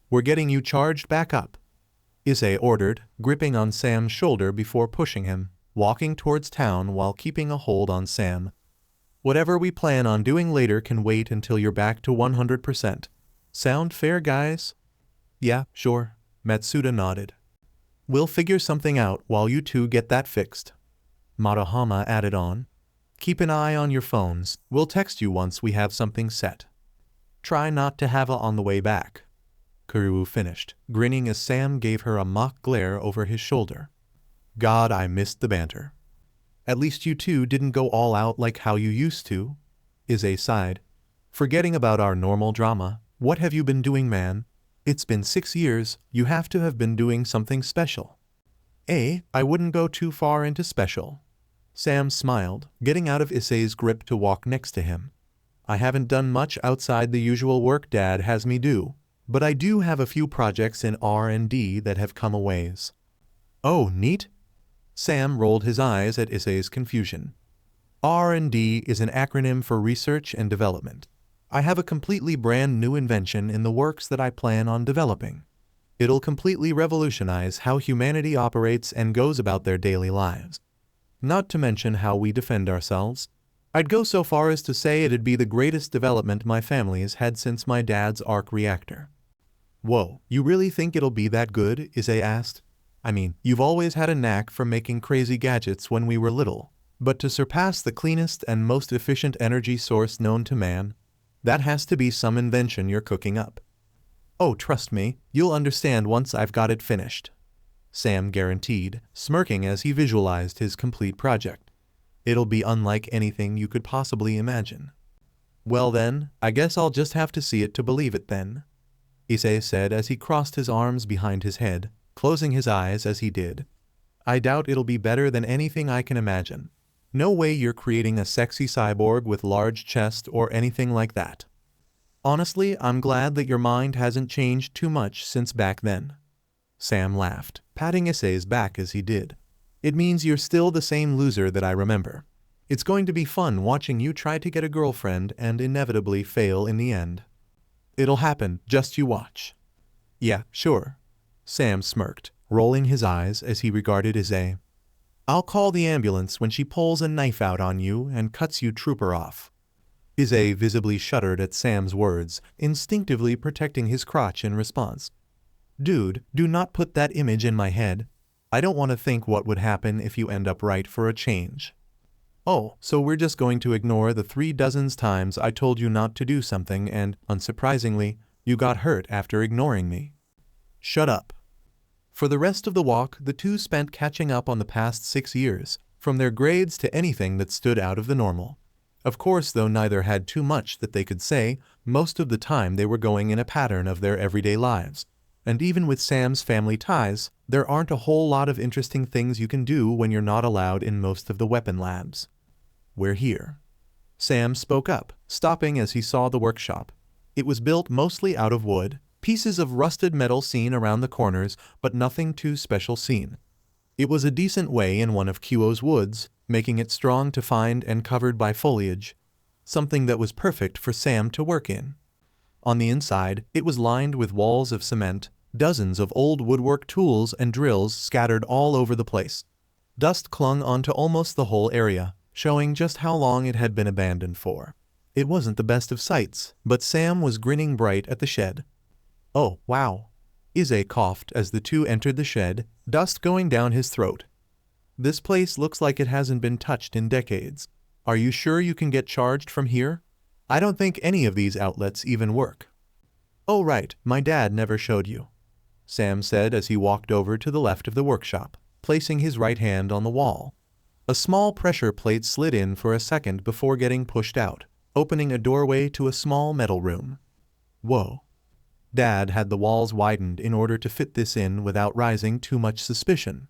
We're getting you charged back up, Issei ordered, gripping on Sam's shoulder before pushing him, walking towards town while keeping a hold on Sam. Whatever we plan on doing later can wait until you're back to 100%. Sound fair, guys? Yeah, sure, Matsuda nodded. We'll figure something out while you two get that fixed, Madohama added on. Keep an eye on your phones, we'll text you once we have something set. Try not to have it on the way back. Kuryu finished, grinning as Sam gave her a mock glare over his shoulder. God, I missed the banter. At least you two didn't go all out like how you used to, Issei sighed. Forgetting about our normal drama, what have you been doing, man? It's been 6 years, you have to have been doing something special. I wouldn't go too far into special. Sam smiled, getting out of Issei's grip to walk next to him. I haven't done much outside the usual work Dad has me do, but I do have a few projects in R&D that have come a ways. Oh, neat? Sam rolled his eyes at Issei's confusion. R&D is an acronym for research and development. I have a completely brand new invention in the works that I plan on developing. It'll completely revolutionize how humanity operates and goes about their daily lives. Not to mention how we defend ourselves. I'd go so far as to say it'd be the greatest development my family's had since my dad's arc reactor. Whoa, you really think it'll be that good? Issei asked. I mean, you've always had a knack for making crazy gadgets when we were little, but to surpass the cleanest and most efficient energy source known to man, that has to be some invention you're cooking up. Oh, trust me, you'll understand once I've got it finished, Sam guaranteed, smirking as he visualized his complete project. It'll be unlike anything you could possibly imagine. Well then, I guess I'll just have to see it to believe it then, Issei said as he crossed his arms behind his head, closing his eyes as he did. I doubt it'll be better than anything I can imagine. No way you're creating a sexy cyborg with large chest or anything like that. Honestly, I'm glad that your mind hasn't changed too much since back then. Sam laughed, patting Issei's back as he did. It means you're still the same loser that I remember. It's going to be fun watching you try to get a girlfriend and inevitably fail in the end. It'll happen, just you watch. Yeah, sure. Sam smirked, rolling his eyes as he regarded Issei. I'll call the ambulance when she pulls a knife out on you and cuts you trooper off. Issei visibly shuddered at Sam's words, instinctively protecting his crotch in response. Dude, do not put that image in my head. I don't want to think what would happen if you end up right for a change. Oh, so we're just going to ignore the 36 times I told you not to do something and, unsurprisingly, you got hurt after ignoring me. Shut up. For the rest of the walk, the two spent catching up on the past 6 years, from their grades to anything that stood out of the normal. Of course, though neither had too much that they could say, most of the time they were going in a pattern of their everyday lives. And even with Sam's family ties, there aren't a whole lot of interesting things you can do when you're not allowed in most of the weapon labs. We're here. Sam spoke up, stopping as he saw the workshop. It was built mostly out of wood, pieces of rusted metal seen around the corners, but nothing too special seen. It was a decent way in one of Kyo's woods, making it strong to find and covered by foliage, something that was perfect for Sam to work in. On the inside, it was lined with walls of cement, dozens of old woodwork tools and drills scattered all over the place. Dust clung onto almost the whole area, showing just how long it had been abandoned for. It wasn't the best of sights, but Sam was grinning bright at the shed. Oh, wow. Issei coughed as the two entered the shed, dust going down his throat. This place looks like it hasn't been touched in decades. Are you sure you can get charged from here? I don't think any of these outlets even work. Oh right, my dad never showed you, Sam said as he walked over to the left of the workshop, placing his right hand on the wall. A small pressure plate slid in for a second before getting pushed out, opening a doorway to a small metal room. Whoa. Dad had the walls widened in order to fit this in without raising too much suspicion,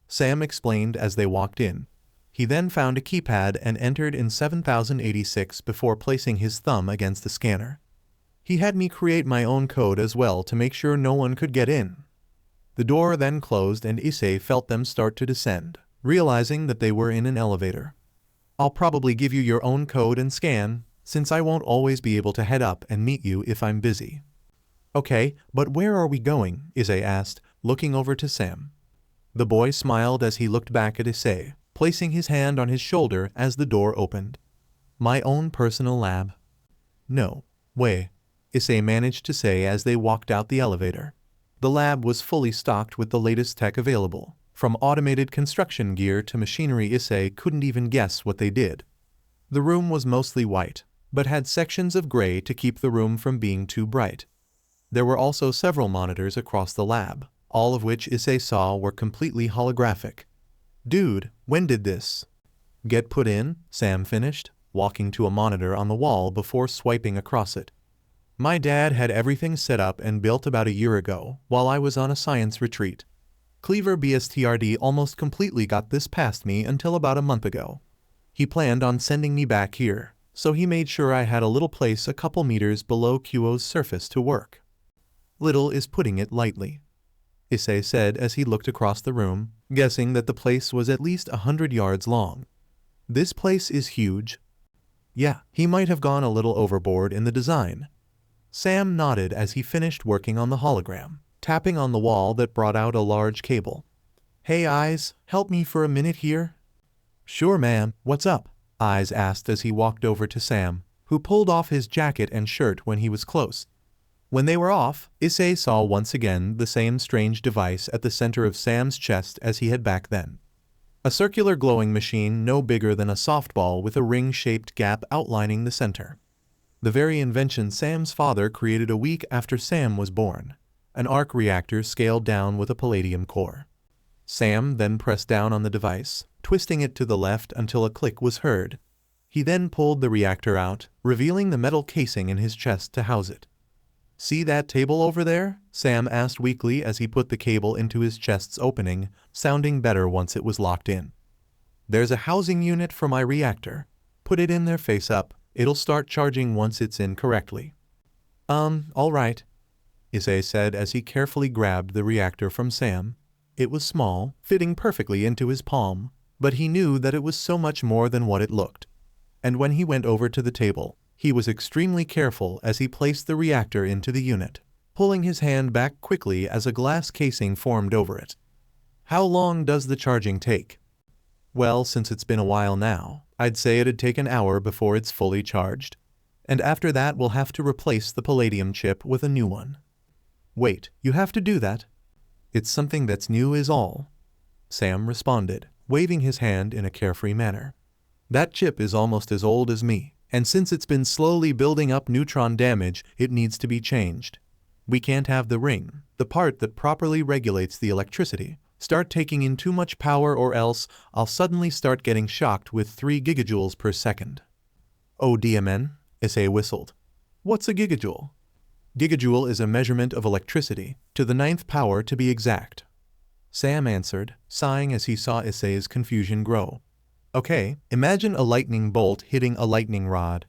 Sam explained as they walked in. He then found a keypad and entered in 7086 before placing his thumb against the scanner. He had me create my own code as well to make sure no one could get in. The door then closed and Issei felt them start to descend, realizing that they were in an elevator. I'll probably give you your own code and scan, since I won't always be able to head up and meet you if I'm busy. Okay, but where are we going? Issei asked, looking over to Sam. The boy smiled as he looked back at Issei, placing his hand on his shoulder as the door opened. My own personal lab. No way, Issei managed to say as they walked out the elevator. The lab was fully stocked with the latest tech available, from automated construction gear to machinery Issei couldn't even guess what they did. The room was mostly white, but had sections of gray to keep the room from being too bright. There were also several monitors across the lab, all of which Issei saw were completely holographic. Dude, when did this get put in? Sam finished, walking to a monitor on the wall before swiping across it. My dad had everything set up and built about a year ago, while I was on a science retreat. Cleaver BSTRD almost completely got this past me until about a month ago. He planned on sending me back here, so he made sure I had a little place a couple meters below Kyo's surface to work. Little is putting it lightly, Issei said as he looked across the room, guessing that the place was at least 100 yards long. This place is huge. Yeah, he might have gone a little overboard in the design. Sam nodded as he finished working on the hologram, tapping on the wall that brought out a large cable. Hey Eyes, help me for a minute here? Sure ma'am, what's up? Eyes asked as he walked over to Sam, who pulled off his jacket and shirt when he was close. When they were off, Issei saw once again the same strange device at the center of Sam's chest as he had back then. A circular glowing machine no bigger than a softball with a ring-shaped gap outlining the center. The very invention Sam's father created a week after Sam was born, an arc reactor scaled down with a palladium core. Sam then pressed down on the device, twisting it to the left until a click was heard. He then pulled the reactor out, revealing the metal casing in his chest to house it. See that table over there? Sam asked weakly as he put the cable into his chest's opening, sounding better once it was locked in. There's a housing unit for my reactor. Put it in there face up. It'll start charging once it's in correctly. Alright, Issei said as he carefully grabbed the reactor from Sam. It was small, fitting perfectly into his palm, but he knew that it was so much more than what it looked. And when he went over to the table, he was extremely careful as he placed the reactor into the unit, pulling his hand back quickly as a glass casing formed over it. How long does the charging take? Well, since it's been a while now, I'd say it'd take an hour before it's fully charged. And after that we'll have to replace the palladium chip with a new one. Wait, you have to do that? It's something that's new is all, Sam responded, waving his hand in a carefree manner. That chip is almost as old as me, and since it's been slowly building up neutron damage, it needs to be changed. We can't have the ring, the part that properly regulates the electricity, start taking in too much power, or else I'll suddenly start getting shocked with 3 gigajoules per second. Oh DMN, Issei whistled. What's a gigajoule? Gigajoule is a measurement of electricity, to the 9th power to be exact. Sam answered, sighing as he saw Issei's confusion grow. Okay, imagine a lightning bolt hitting a lightning rod.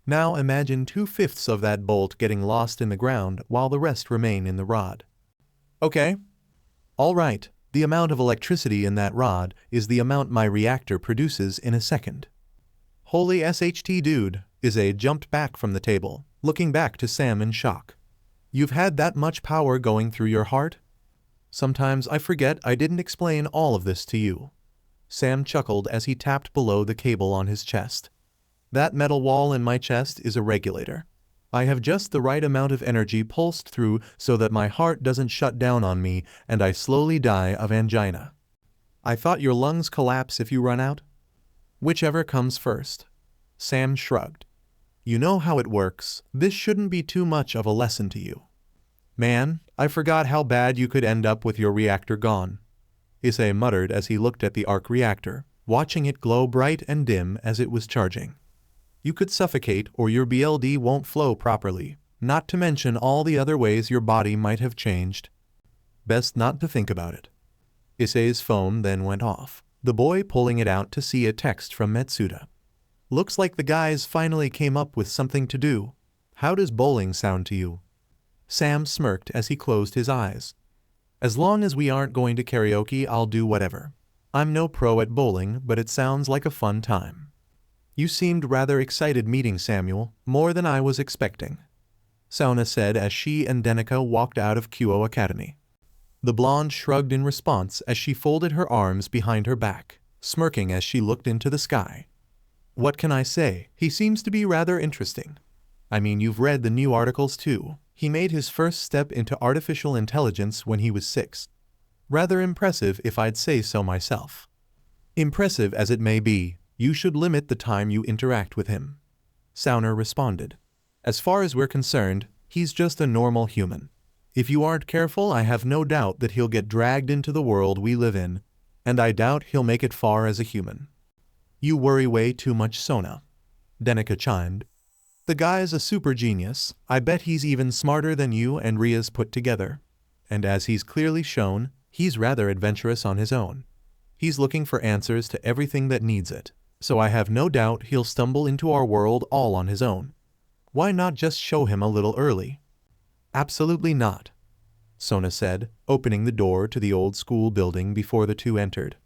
Now imagine 2/5 of that bolt getting lost in the ground while the rest remain in the rod. Okay. All right, the amount of electricity in that rod is the amount my reactor produces in a second. Holy SHT dude, Issei jumped back from the table, looking back to Sam in shock. You've had that much power going through your heart? Sometimes I forget I didn't explain all of this to you. Sam chuckled as he tapped below the cable on his chest. That metal wall in my chest is a regulator. I have just the right amount of energy pulsed through so that my heart doesn't shut down on me and I slowly die of angina. I thought your lungs collapse if you run out? Whichever comes first. Sam shrugged. You know how it works. This shouldn't be too much of a lesson to you. Man, I forgot how bad you could end up with your reactor gone, Issei muttered as he looked at the arc reactor, watching it glow bright and dim as it was charging. You could suffocate or your BLD won't flow properly, not to mention all the other ways your body might have changed. Best not to think about it. Issei's phone then went off, the boy pulling it out to see a text from Metsuda. Looks like the guys finally came up with something to do. How does bowling sound to you? Sam smirked as he closed his eyes. As long as we aren't going to karaoke, I'll do whatever. I'm no pro at bowling, but it sounds like a fun time. You seemed rather excited meeting Samuel, more than I was expecting, Sauna said as she and Denica walked out of Kyo Academy. The blonde shrugged in response as she folded her arms behind her back, smirking as she looked into the sky. What can I say? He seems to be rather interesting. I mean, you've read the new articles too. He made his first step into artificial intelligence when he was 6. Rather impressive if I'd say so myself. Impressive as it may be, you should limit the time you interact with him, Sauner responded. As far as we're concerned, he's just a normal human. If you aren't careful, I have no doubt that he'll get dragged into the world we live in, and I doubt he'll make it far as a human. You worry way too much, Sona, Denica chimed. The guy's a super genius. I bet he's even smarter than you and Rias put together. And as he's clearly shown, he's rather adventurous on his own. He's looking for answers to everything that needs it, so I have no doubt he'll stumble into our world all on his own. Why not just show him a little early? Absolutely not, Sona said, opening the door to the old school building before the two entered.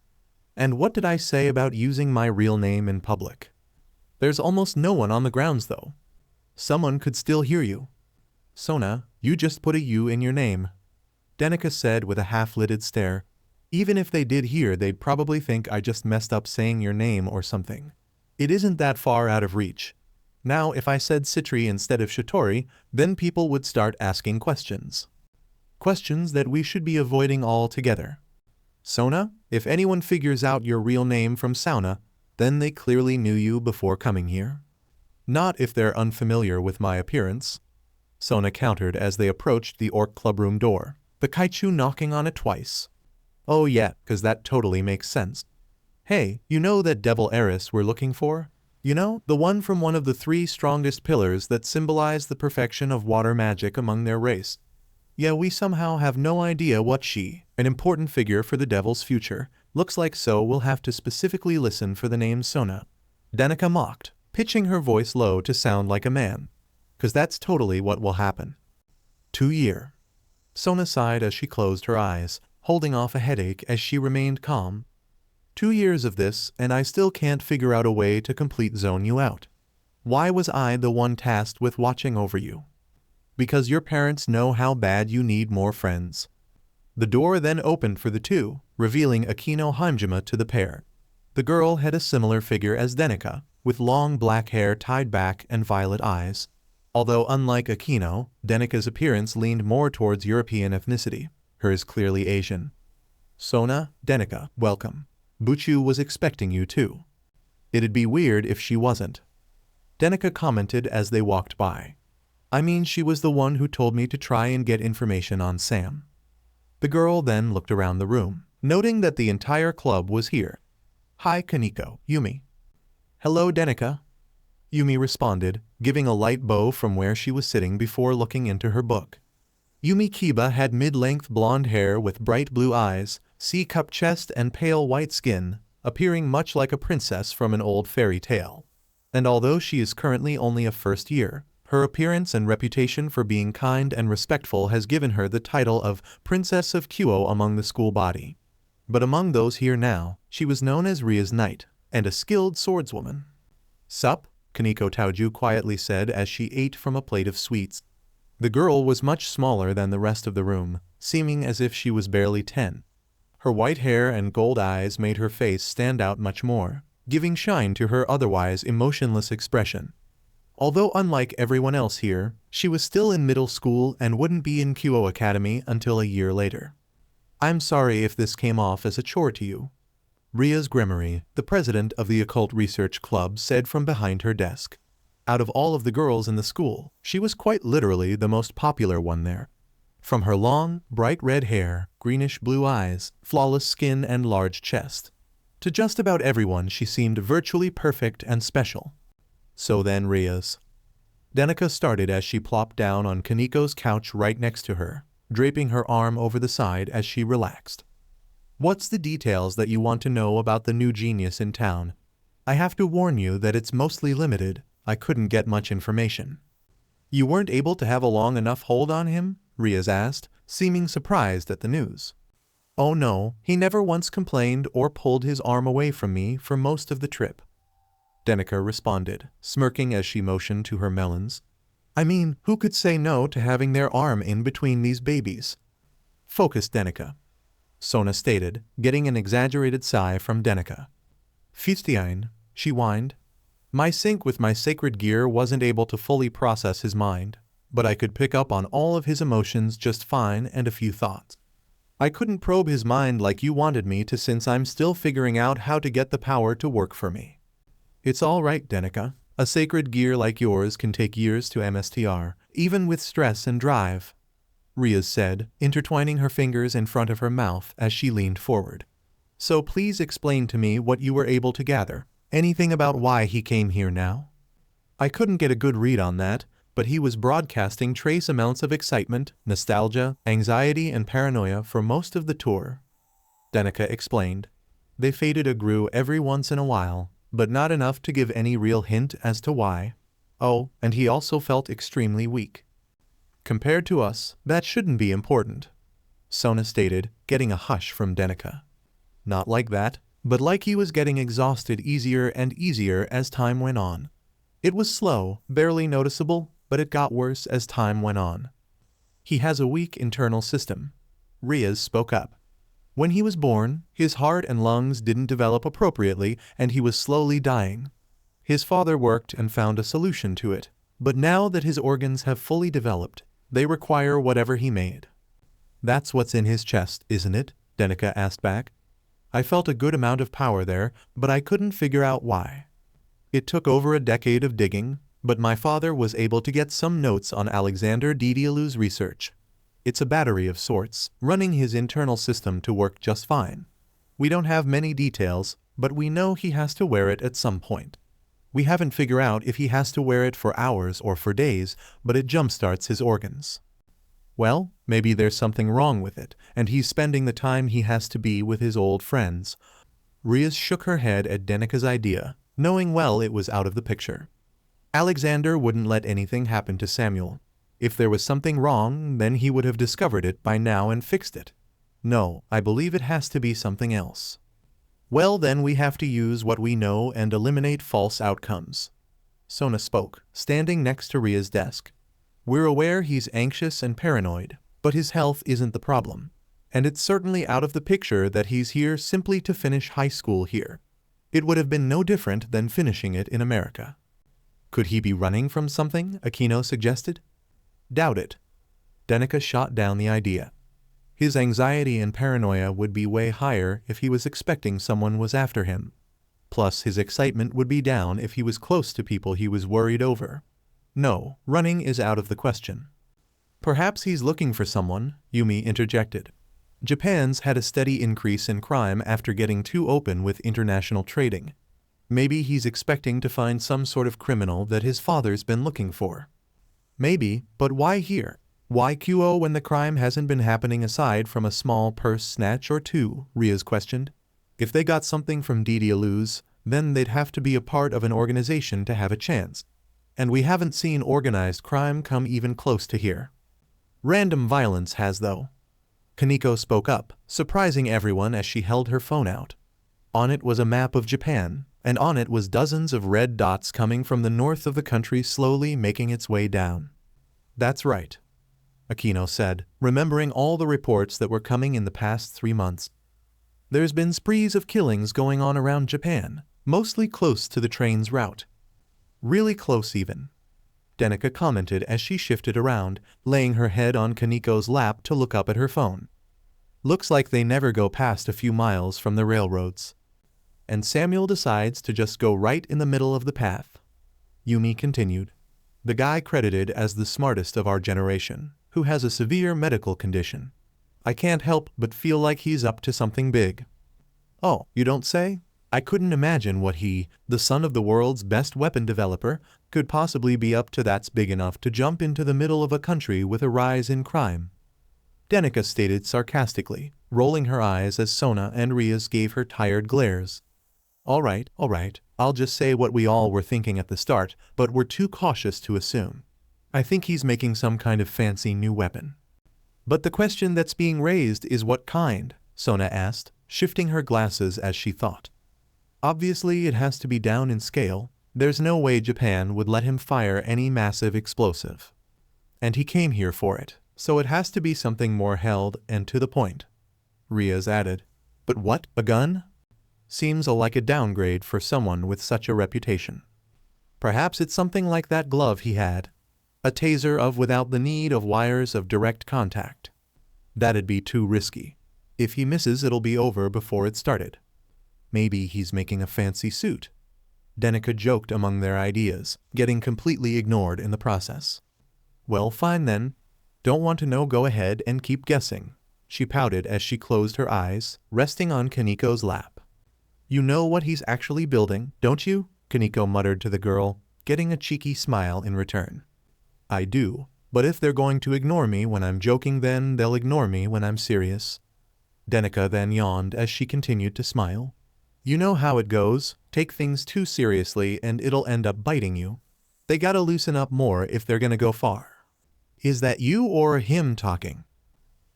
And what did I say about using my real name in public? There's almost no one on the grounds though. Someone could still hear you. Sona, you just put a U in your name, Denica said with a half-lidded stare. Even if they did hear, they'd probably think I just messed up saying your name or something. It isn't that far out of reach. Now, if I said Citri instead of Shitori, then people would start asking questions. Questions that we should be avoiding altogether. Sona, if anyone figures out your real name from Sauna, then they clearly knew you before coming here. Not if they're unfamiliar with my appearance, Sona countered as they approached the orc clubroom door, the Kaichu knocking on it twice. Oh yeah, 'cause that totally makes sense. Hey, you know that devil heiress we're looking for? You know, the one from one of the 3 strongest pillars that symbolize the perfection of water magic among their race. Yeah, we somehow have no idea what she, an important figure for the devil's future, Looks like so we'll have to specifically listen for the name Sona. Danica mocked, pitching her voice low to sound like a man. 'Cause that's totally what will happen. 2 year. Sona sighed as she closed her eyes, holding off a headache as she remained calm. 2 years of this, and I still can't figure out a way to complete zone you out. Why was I the one tasked with watching over you? Because your parents know how bad you need more friends. The door then opened for the two, revealing Akino Himejima to the pair. The girl had a similar figure as Danica, with long black hair tied back and violet eyes. Although unlike Akino, Danica's appearance leaned more towards European ethnicity, hers clearly Asian. Sona, Danica, welcome. Buchu was expecting you too. It'd be weird if she wasn't. Danica commented as they walked by. I mean, she was the one who told me to try and get information on Sam. The girl then looked around the room, noting that the entire club was here. Hi Kaneko, Yumi. Hello Danica. Yumi responded, giving a light bow from where she was sitting before looking into her book. Yumi Kiba had mid-length blonde hair with bright blue eyes, C-cup chest and pale white skin, appearing much like a princess from an old fairy tale. And although she is currently only a first year, her appearance and reputation for being kind and respectful has given her the title of Princess of Kyo among the school body. But among those here now, she was known as Rias Knight, and a skilled swordswoman. Sup? Kaneko Taoju quietly said as she ate from a plate of sweets. The girl was much smaller than the rest of the room, seeming as if she was barely 10. Her white hair and gold eyes made her face stand out much more, giving shine to her otherwise emotionless expression. Although unlike everyone else here, she was still in middle school and wouldn't be in Kyo Academy until a year later. I'm sorry if this came off as a chore to you. Rias Gremory, the president of the Occult Research Club, said from behind her desk. Out of all of the girls in the school, she was quite literally the most popular one there. From her long, bright red hair, greenish-blue eyes, flawless skin and large chest. To just about everyone she seemed virtually perfect and special. So then Rias. Danica started as she plopped down on Kaneko's couch right next to her, draping her arm over the side as she relaxed. What's the details that you want to know about the new genius in town? I have to warn you that it's mostly limited. I couldn't get much information. You weren't able to have a long enough hold on him? Rias asked, seeming surprised at the news. Oh no, he never once complained or pulled his arm away from me for most of the trip. Danica responded, smirking as she motioned to her melons. I mean, who could say no to having their arm in between these babies? Focus, Danica. Sona stated, getting an exaggerated sigh from Danica. Fiftiine, she whined. My sync with my sacred gear wasn't able to fully process his mind, but I could pick up on all of his emotions just fine and a few thoughts. I couldn't probe his mind like you wanted me to since I'm still figuring out how to get the power to work for me. It's all right, Danica. A sacred gear like yours can take years to MSTR, even with stress and drive, Rias said, intertwining her fingers in front of her mouth as she leaned forward. So please explain to me what you were able to gather. Anything about why he came here now? I couldn't get a good read on that, but he was broadcasting trace amounts of excitement, nostalgia, anxiety, and paranoia for most of the tour. Danica explained. They faded or grew every once in a while, but not enough to give any real hint as to why. Oh, and he also felt extremely weak. Compared to us, that shouldn't be important, Sona stated, getting a hush from Danica. Not like that, but like he was getting exhausted easier and easier as time went on. It was slow, barely noticeable, but it got worse as time went on. He has a weak internal system, Rias spoke up. When he was born, his heart and lungs didn't develop appropriately and he was slowly dying. His father worked and found a solution to it, but now that his organs have fully developed, they require whatever he made. That's what's in his chest, isn't it? Danica asked back. I felt a good amount of power there, but I couldn't figure out why. It took over a decade of digging, but my father was able to get some notes on Alexander Didialu's research. It's a battery of sorts, running his internal system to work just fine. We don't have many details, but we know he has to wear it at some point. We haven't figured out if he has to wear it for hours or for days, but it jumpstarts his organs. Well, maybe there's something wrong with it, and he's spending the time he has to be with his old friends. Rias shook her head at Denika's idea, knowing well it was out of the picture. Alexander wouldn't let anything happen to Samuel. If there was something wrong, then he would have discovered it by now and fixed it. No, I believe it has to be something else. Well, then we have to use what we know and eliminate false outcomes. Sona spoke, standing next to Ria's desk. We're aware he's anxious and paranoid, but his health isn't the problem. And it's certainly out of the picture that he's here simply to finish high school here. It would have been no different than finishing it in America. Could he be running from something? Aquino suggested. Doubt it. Denica shot down the idea. His anxiety and paranoia would be way higher if he was expecting someone was after him. Plus, his excitement would be down if he was close to people he was worried over. No, running is out of the question. Perhaps he's looking for someone, Yumi interjected. Japan's had a steady increase in crime after getting too open with international trading. Maybe he's expecting to find some sort of criminal that his father's been looking for. Maybe, but why here? Why QO when the crime hasn't been happening aside from a small purse snatch or two? Rias questioned. If they got something from Didialu's, then they'd have to be a part of an organization to have a chance. And we haven't seen organized crime come even close to here. Random violence has though. Kaneko spoke up, surprising everyone as she held her phone out. On it was a map of Japan, and on it was dozens of red dots coming from the north of the country slowly making its way down. That's right, Aquino said, remembering all the reports that were coming in the past 3 months. There's been sprees of killings going on around Japan, mostly close to the train's route. Really close even. Denica commented as she shifted around, laying her head on Kaneko's lap to look up at her phone. Looks like they never go past a few miles from the railroads. And Samuel decides to just go right in the middle of the path. Yumi continued. The guy credited as the smartest of our generation, who has a severe medical condition. I can't help but feel like he's up to something big. Oh, you don't say? I couldn't imagine what he, the son of the world's best weapon developer, could possibly be up to that's big enough to jump into the middle of a country with a rise in crime. Denica stated sarcastically, rolling her eyes as Sona and Rias gave her tired glares. All right, I'll just say what we all were thinking at the start, but we're too cautious to assume. I think he's making some kind of fancy new weapon. But the question that's being raised is what kind? Sona asked, shifting her glasses as she thought. Obviously, it has to be down in scale. There's no way Japan would let him fire any massive explosive. And he came here for it, so it has to be something more held and to the point. Rias added. But what, a gun? Seems like a downgrade for someone with such a reputation. Perhaps it's something like that glove he had. A taser of without the need of wires of direct contact. That'd be too risky. If he misses, it'll be over before it started. Maybe he's making a fancy suit. Denica joked among their ideas, getting completely ignored in the process. Well, fine then. Don't want to know, go ahead and keep guessing. She pouted as she closed her eyes, resting on Kaneko's lap. You know what he's actually building, don't you? Kaneko muttered to the girl, getting a cheeky smile in return. I do, but if they're going to ignore me when I'm joking, then they'll ignore me when I'm serious. Denica then yawned as she continued to smile. You know how it goes, take things too seriously and it'll end up biting you. They gotta loosen up more if they're gonna go far. Is that you or him talking?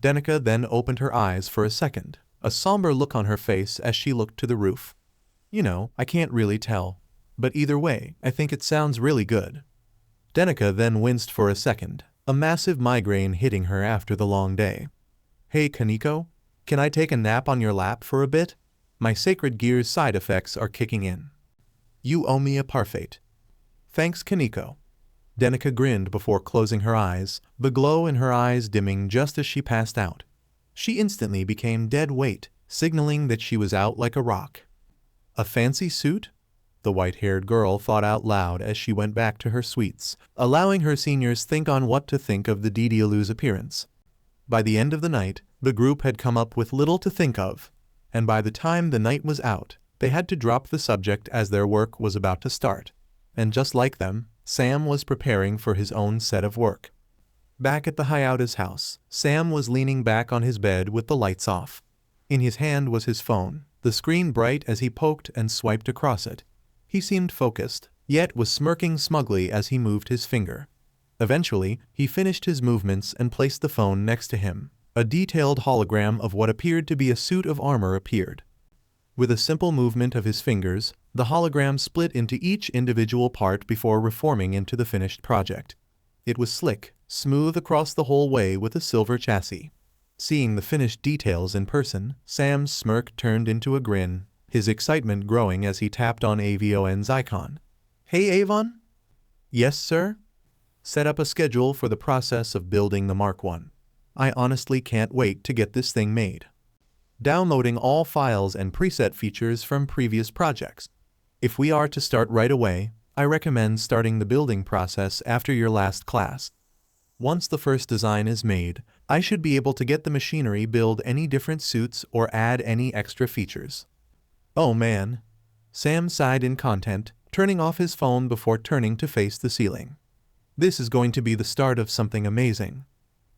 Denica then opened her eyes for a second, a somber look on her face as she looked to the roof. You know, I can't really tell. But either way, I think it sounds really good. Denica then winced for a second, a massive migraine hitting her after the long day. Hey Kaneko, can I take a nap on your lap for a bit? My sacred gear's side effects are kicking in. You owe me a parfait. Thanks Kaneko. Denica grinned before closing her eyes, the glow in her eyes dimming just as she passed out. She instantly became dead weight, signaling that she was out like a rock. A fancy suit? The white-haired girl thought out loud as she went back to her suites, allowing her seniors think on what to think of the Didialu's appearance. By the end of the night, the group had come up with little to think of, and by the time the night was out, they had to drop the subject as their work was about to start. And just like them, Sam was preparing for his own set of work. Back at the Hayata's house, Sam was leaning back on his bed with the lights off. In his hand was his phone, the screen bright as he poked and swiped across it. He seemed focused, yet was smirking smugly as he moved his finger. Eventually, he finished his movements and placed the phone next to him. A detailed hologram of what appeared to be a suit of armor appeared. With a simple movement of his fingers, the hologram split into each individual part before reforming into the finished project. It was slick, smooth across the whole way with a silver chassis. Seeing the finished details in person, Sam's smirk turned into a grin, his excitement growing as he tapped on Avon's icon. "Hey Avon?" "Yes, sir?" "Set up a schedule for the process of building the Mark I. I honestly can't wait to get this thing made. Downloading all files and preset features from previous projects. If we are to start right away, I recommend starting the building process after your last class. Once the first design is made, I should be able to get the machinery build any different suits or add any extra features." "Oh man." Sam sighed in content, turning off his phone before turning to face the ceiling. "This is going to be the start of something amazing."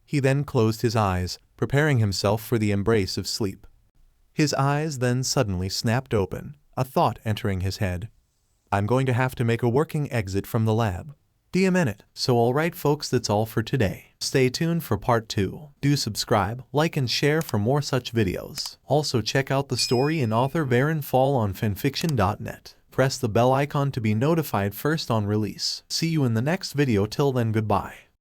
He then closed his eyes, preparing himself for the embrace of sleep. His eyes then suddenly snapped open, a thought entering his head. "I'm going to have to make a working exit from the lab." DMN it. So alright folks, that's all for today. Stay tuned for part 2. Do subscribe, like and share for more such videos. Also check out the story and author VaranFall on FANFICTIONnet. Press the bell icon to be notified first on release. See you in the next video. Till then, goodbye.